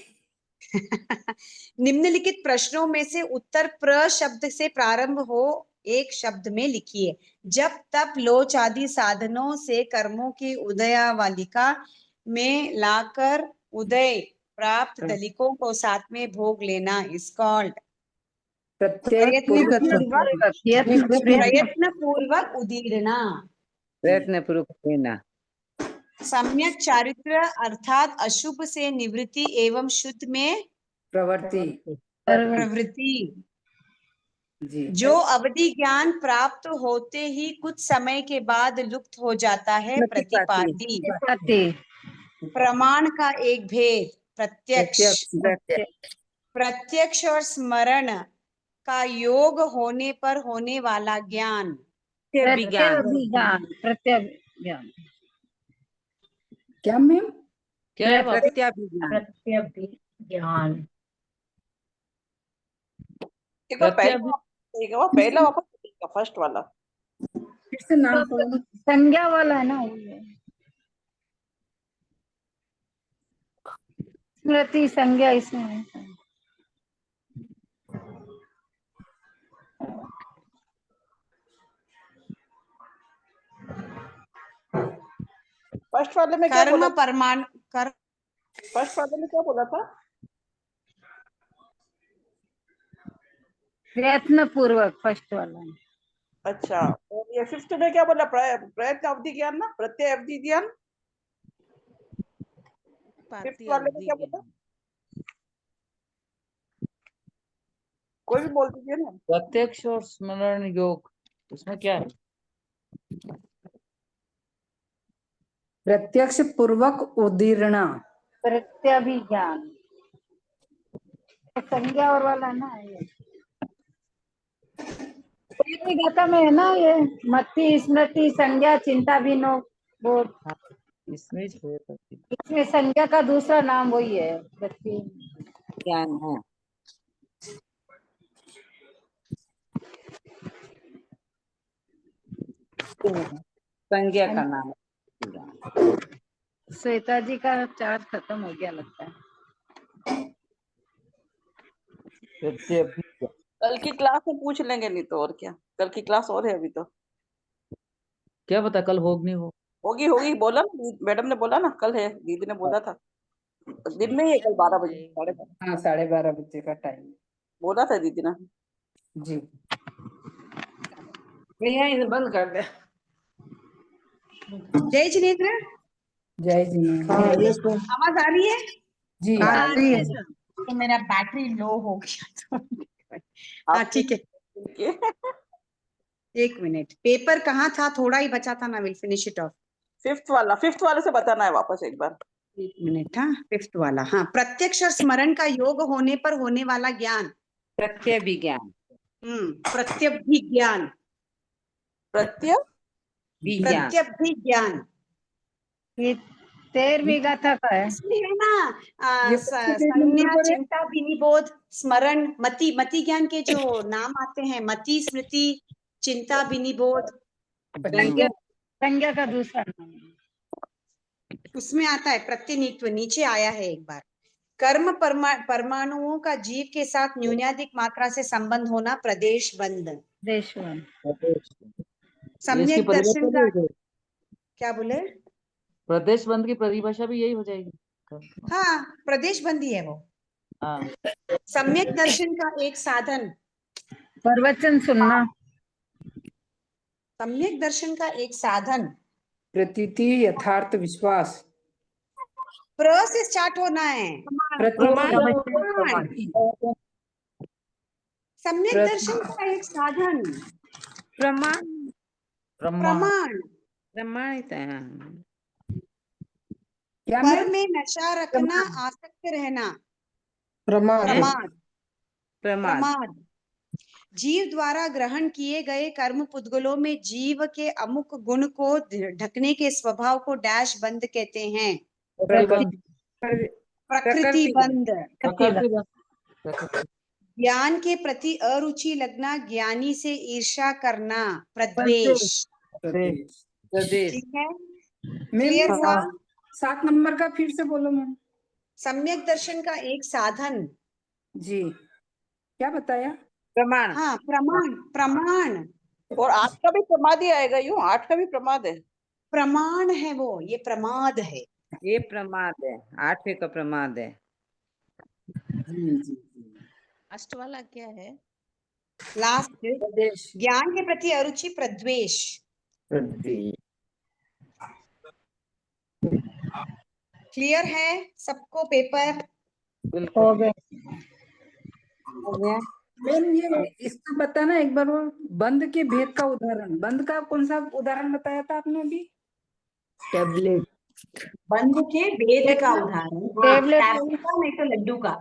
निम्नलिखित प्रश्नों में से उत्तर प्र शब्द से प्रारंभ हो एक शब्द में लिखिए। जब तप लोच आदि साधनों से कर्मों की उदयावलिका में लाकर उदय प्राप्त दलिकों को साथ में भोग लेना इज कॉल्ड प्रयत्न पूर्वक उदीरना। प्रयत्न पूर्वक लेना। सम्यक चारित्र अर्थात अशुभ से निवृत्ति एवं शुद्ध में प्रवृत्ति। जी जो अवधि ज्ञान प्राप्त होते ही कुछ समय के बाद लुप्त हो जाता है प्रतिपादी। प्रमाण का एक भेद प्रत्यक्ष और स्मरण का योग होने पर होने वाला ज्ञान विज्ञान क्या मैम? क्या है? प्रत्याभिज्ञान। प्रत्यभिज्ञान। एक बार पहला वापस फर्स्ट वाला फिर से नाम बोलो। संज्ञा वाला है ना, स्मृति संज्ञा इसमें है। फर्स्ट वाले में क्या बोला? कर्म परमाण कर फर्स्ट वाले में क्या बोला था? प्रयत्न पूर्वक फर्स्ट वाला है। अच्छा, और ये फिफ्थ में क्या बोला? प्रयत्न अवधि ज्ञान ना, प्रत्यय अवधि ज्ञान। फिफ्थ वाले में क्या बोला? कोई भी बोल दीजिए ना। प्रत्यक्ष और स्मरण योग, उसमें क्या है? प्रत्यक्ष पूर्वक उदीर्णा। प्रत्यभिज्ञान संज्ञा और वाला है ना ये। गाथा में है ना ये, मति स्मृति संज्ञा चिंता विनो बोध। इसमें इसमें संज्ञा का दूसरा नाम वही है ज्ञान है। संज्ञा का नाम है। श्वेता जी का चार्ज खत्म हो गया लगता है। कल की क्लास में पूछ लेंगे, नहीं तो और क्या। कल की क्लास और है अभी तो। क्या पता कल होगी नहीं हो। होगी बोला ना, मैडम ने बोला ना कल है, दीदी ने बोला था। दिन में ही है कल 12 बजे, 12:30। हाँ 12:30 बजे का टाइम बोला था दीदी ने। जी। भैया इसे बंद कर दे। जय जिनेन्द्र, जय जी। आवाज आ रही है? जी आ रही है। तो मेरा बैटरी लो हो गया तो हाँ ठीक है। एक मिनट, पेपर कहाँ था? थोड़ा ही बचा था ना, will finish it of. Fifth वाले से बताना है वापस एक बार। एक मिनट, हाँ फिफ्थ वाला। हाँ, प्रत्यक्ष और स्मरण का योग होने पर होने वाला ज्ञान प्रत्यभिज्ञान। प्रत्यभिज्ञान, विज्ञान प्रत्यभिज्ञान। 13वीं गाथा का है। इसमें है ना ये कौन से पेज नंबर संज्ञा, पर है? चिंता, विनिबोध, स्मरण, मति, मति ज्ञान के जो नाम आते हैं, मति, स्मृति, चिंता, विनिबोध, संज्ञा, संज्ञा का दूसरा नाम है। उसमें आता है प्रत्यनित्व, नीचे आया है एक बार। कर्म परमाणुओं का जीव के साथ न्यूनाधिक मात्रा से संबंध होना प्रदेश बंध। देशवन। सम्यक दर्शन का क्या बोले? प्रदेश बंद की परिभाषा भी यही हो जाएगी। हाँ, प्रदेश बंदी है वो। हाँ, सम्यक दर्शन का एक साधन, प्रवचन सुनना। सम्यक दर्शन का एक साधन, प्रतीति, यथार्थ, विश्वास। प्र से स्टार्ट होना है। प्रमाण। सम्यक दर्शन का एक साधन, प्रमाण, प्रमाण। प्रमाणित है। क्या पर में नशा रखना, आसक्त रहना, प्रमाद। प्रमाद, प्रमाद। प्रमाद। जीव द्वारा ग्रहण किए गए कर्म पुद्गलों में जीव के अमुक गुण को ढकने के स्वभाव को डैश बंद कहते हैं। प्रकृति बंद। ज्ञान के प्रति अरुचि लगना, ज्ञानी से ईर्ष्या करना, प्रद्वेष। ठीक है, क्लियर हुआ? 7 नंबर का फिर से बोलो मैम। सम्यक दर्शन का एक साधन जी, क्या बताया? प्रमाण। हाँ, प्रमाण, प्रमाण। और 8 का भी प्रमाद ही आएगा, यूं 8 का भी प्रमाद है। प्रमाण है वो, ये प्रमाद है। ये प्रमाद है, 8वें का प्रमाद है। जी जी। लास्ट वाला क्या है? लास्ट, प्रदेश। ज्ञान के प्रति अरुचि, प्रद्वेष। क्लियर है सबको? पेपर हो गए। हो गया? मैम ये इसका बताना एक बार, वो बंद के भेद का उदाहरण, बंद का कौन सा उदाहरण बताया था आपने अभी? टेबलेट। बंद के भेद का उदाहरण, हाँ, टैबलेट का, नहीं तो लड्डू का।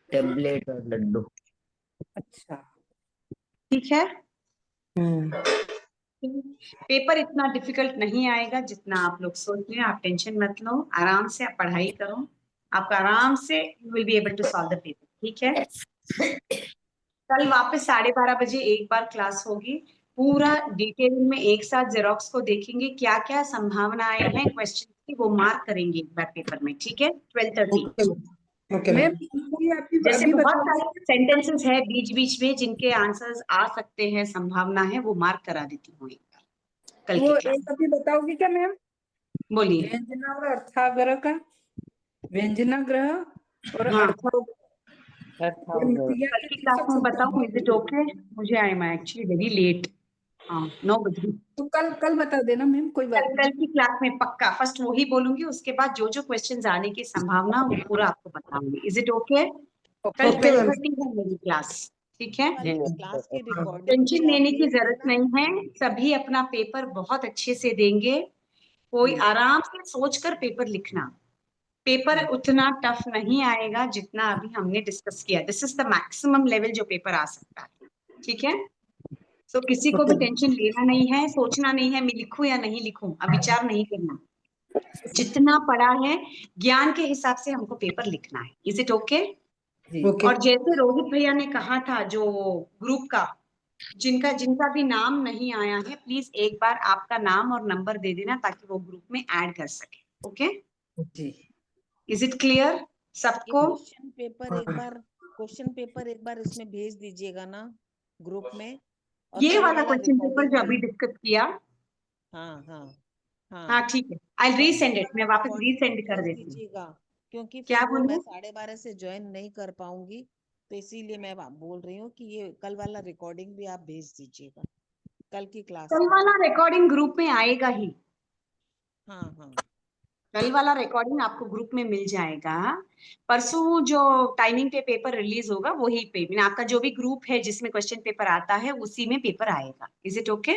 टेबलेट और लड्डू। अच्छा, ठीक है। पेपर इतना डिफिकल्ट नहीं आएगा जितना आप लोग सोच रहे हैं। आप टेंशन मत लो, आराम से आप पढ़ाई करो, आपका आराम से you will be able to solve the paper. ठीक है, कल वापस 12:30 बजे एक बार क्लास होगी, पूरा डिटेल में एक साथ जेरोक्स को देखेंगे, क्या क्या संभावनाएं हैं क्वेश्चन की, वो मार्क करेंगे एक बार पेपर में। ठीक है, 12:30। मैम जैसे अभी बहुत बता सारे सेंटेंसेस है बीच बीच में जिनके आंसर्स आ सकते हैं, संभावना है, वो मार्क करा देती हूँ एक बार कल वो की क्लास। एक अभी बताओगी क्या मैम? बोलिए। व्यंजना और अर्थाग्रह का, व्यंजनाग्रह और हाँ, कल की क्लास में बताऊं? Is it okay? मुझे I am actually very late. हाँ, 9 बजे। तो कल बता देना मैम, कोई बात कल की क्लास में पक्का फर्स्ट वही बोलूंगी, उसके बाद जो जो क्वेश्चंस आने की संभावना वो पूरा आपको बताऊंगी। Is it okay? कल 12:30 है मेरी क्लास। ठीक है, क्लास की रिकॉर्डिंग टेंशन लेने की जरूरत नहीं है, सभी अपना पेपर बहुत अच्छे से देंगे। कोई आराम से सोचकर पेपर लिखना, पेपर उतना टफ नहीं आएगा जितना अभी हमने डिस्कस किया। This is the maximum level जो पेपर आ सकता है। ठीक है, तो किसी को भी टेंशन लेना नहीं है, सोचना नहीं है मैं लिखूं या नहीं लिखूं, अब विचार नहीं करना। जितना पढ़ा है ज्ञान के हिसाब से हमको पेपर लिखना है। Is it okay? और जैसे रोहित भैया ने कहा था, जो ग्रुप का जिनका भी नाम नहीं आया है, प्लीज एक बार आपका नाम और नंबर दे देना ताकि वो ग्रुप में ऐड कर सके। ओके जी। इज इट क्लियर सबको? क्वेश्चन पेपर एक बार इसमें भेज दीजिएगा ना ग्रुप में। ये वाला क्वेश्चन पेपर जो अभी डिस्कस किया, हाँ ठीक है, आई रीसेंड इट, मैं वापस रीसेंड कर देती हूँ। क्योंकि क्या फिर वो बोलूं? मैं 12:30 से ज्वाइन नहीं कर पाऊंगी, तो इसीलिए मैं बोल रही हूँ कि ये कल वाला रिकॉर्डिंग भी आप भेज दीजिएगा कल की क्लास कल वाला रिकॉर्डिंग ग्रुप में आएगा ही। हाँ, कल वाला रिकॉर्डिंग आपको ग्रुप में मिल जाएगा। परसों जो टाइमिंग पे पेपर रिलीज होगा वही पे आपका जो भी ग्रुप है जिसमें क्वेश्चन पेपर आता है उसी में पेपर आएगा। Is it okay?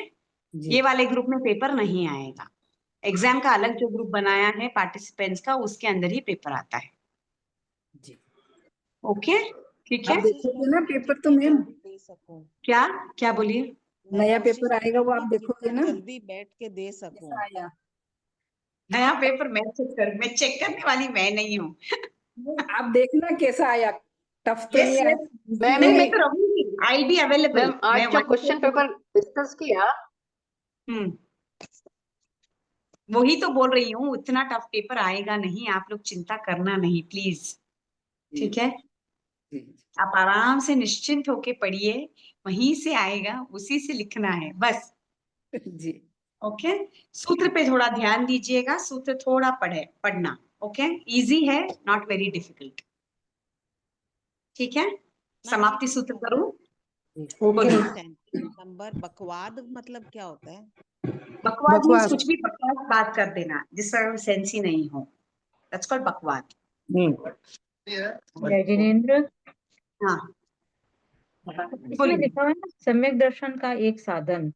ये वाले ग्रुप में पेपर नहीं आएगा। एग्जाम का अलग जो ग्रुप बनाया है पार्टिसिपेंट्स का, उसके अंदर ही पेपर आता है। ओके, ठीक आप है, देखोगे ना पेपर तो मैम, दे सकूं, क्या क्या बोलिए? मैं नया कोशिश पेपर आएगा वो करूंगी आप कि देखोगे जितना ना जल्दी बैठ के दे सकूं। कैसा आया। नया पेपर मैं चेक करने वाली मैं नहीं हूँ। आप देखना कैसा आया, टफ तो यस नहीं आया, यस, easy मैम है। मैं तो रहूंगी, आई बी अवेलेबल। मैम आज जो क्वेश्चन पेपर डिस्कस किया, वही तो बोल रही हूँ, इतना टफ पेपर आएगा नहीं, आप लोग चिंता करना नहीं प्लीज, ठीक है? जी, आप आराम से निश्चिंत होके पढ़िए, वहीं से आएगा, उसी से लिखना है बस। जी ओके, सूत्र पे थोड़ा ध्यान दीजिएगा, सूत्र थोड़ा पढ़ना। ओके, इजी है, नॉट वेरी डिफिकल्ट। ठीक है, समाप्ति सूत्र करूं? ओके बोलिए। नंबर बकवाद मतलब क्या होता है? बकवाद मीन्स बकवास। कुछ भी बकवास बात कर देना जिसका सेंस ही नहीं हो, दैट्स कॉल्ड बकवाद। जय जिनेन्द्र, हाँ इसमें बोलिए। लिखा हुआ है ना सम्यक दर्शन का एक साधन,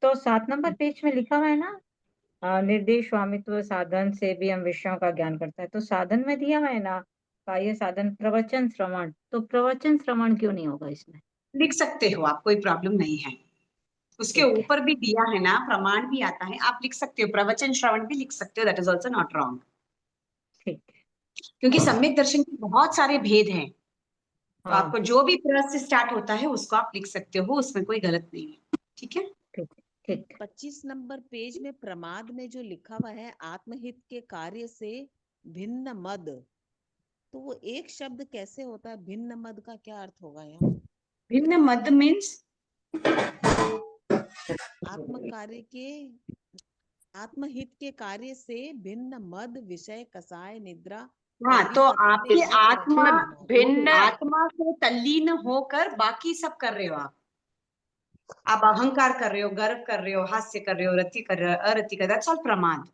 तो 7 नंबर पेज में लिखा हुआ है ना निर्देश स्वामित्व साधन से भी हम विषयों का ज्ञान करता है, तो साधन में दिया हुआ है ना बाह्य साधन प्रवचन श्रवण, तो प्रवचन श्रवण क्यों नहीं होगा इसमें? लिख सकते हो आप, कोई प्रॉब्लम नहीं है, उसके ठीक है। ऊपर भी दिया है ना, प्रमाण भी आता है, आप लिख सकते हो, प्रवचन श्रवण भी लिख सकते हो, that is also not wrong. ठीक है। क्योंकि सम्यक दर्शन के बहुत सारे भेद हैं, तो हाँ आपको जो भी प्र से स्टार्ट होता है उसको आप लिख सकते हो, उसमें कोई गलत नहीं है। ठीक है, ठीक है, ठीक है। 25 नंबर पेज में प्रमाद में जो लिखा हुआ है आत्महित के कार्य से भिन्न मद, तो वो एक शब्द कैसे होता है? भिन्न मद का क्या अर्थ होगा यहाँ? भिन्न मद मीन्स आत्महित के कार्य से भिन्न मद विषय कसाय निद्रा। हाँ, और तो विकथा आपकी में आत्मा भिन्न आत्मा से तल्लीन होकर बाकी सब कर रहे हो आप अहंकार कर रहे हो, गर्व कर रहे हो, हास्य कर रहे हो, रति कर रहे हो, अरति कर रहे हो, दैट्स ऑल प्रमाद।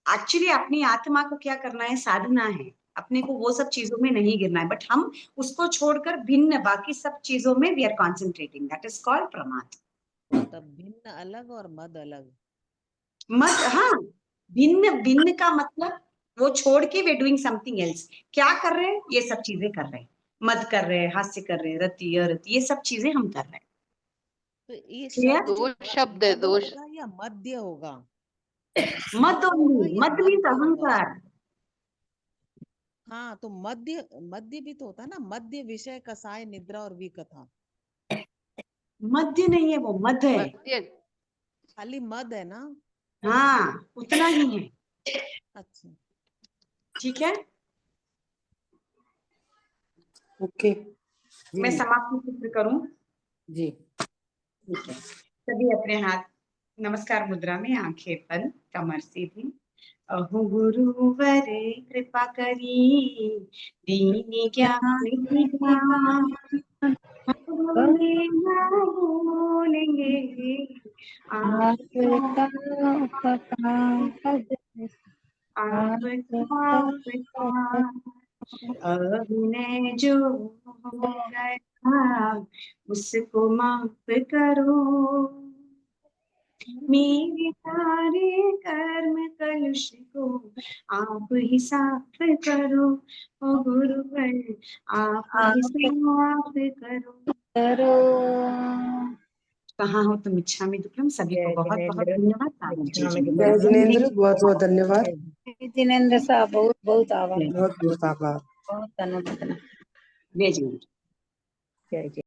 एक्चुअली अपनी आत्मा को क्या करना है, साधना है, अपने को वो सब चीजों में नहीं गिरना है, बट हम उसको छोड़कर भिन्न बाकी सब चीजों में we are concentrating, that is called प्रमाद। तब भिन्न अलग और मद अलग। मत, हाँ, भिन्न भिन्न का मतलब वो छोड़ के वे डूइंग समथिंग एल्स। क्या कर रहे हैं? ये सब चीजें कर रहे हैं, मद कर रहे हैं, हास्य कर रहे हैं, रति अरति, ये सब चीजें हम कर रहे हैं। तो ये क्लियर? शब्द दो शब्द है, मद दो होगा या मध्य होगा? मद होगा या मद मीन्स मध्य होगा? अहंकार। हाँ, तो मध्य मध्य भी तो होता है ना, मध्य विषय कसाय निद्रा और विकथा। मध्य नहीं है, वो मद है। मध्य। खाली मद है ना? हाँ, उतना ही है। अच्छा, ठीक है, ओके मैं समाप्ति सूत्र करूं? जी। ठीक है, सभी अपने हाथ नमस्कार मुद्रा में, आंखें बंद, कमर सीधी। अहो गुरुवर कृपा करी, दीन ज्ञान की दान, हमें ना भूलेंगे आपका अभिनय जो हो गया उसको माफ करो, मेरे सारे कर्म कलुष को आप ही साफ करो, ओ गुरुवर आप ही साफ करो। कहाँ हो तुम इच्छामि दुक्कड़म। सभी को जय बहुत बहुत जिनेन्द्र, धन्यवाद। साधन जय इच्छामि जिनेन्द्र। जय दुक्कड़म। जिनेन्द्र, बहुत बहुत धन्यवाद। जिनेन्द्र साहब बहुत बहुत आभार, जय बहुत बहुत आभार। बहुत धन्यवाद। जय जिनेन्द्र। जय जय।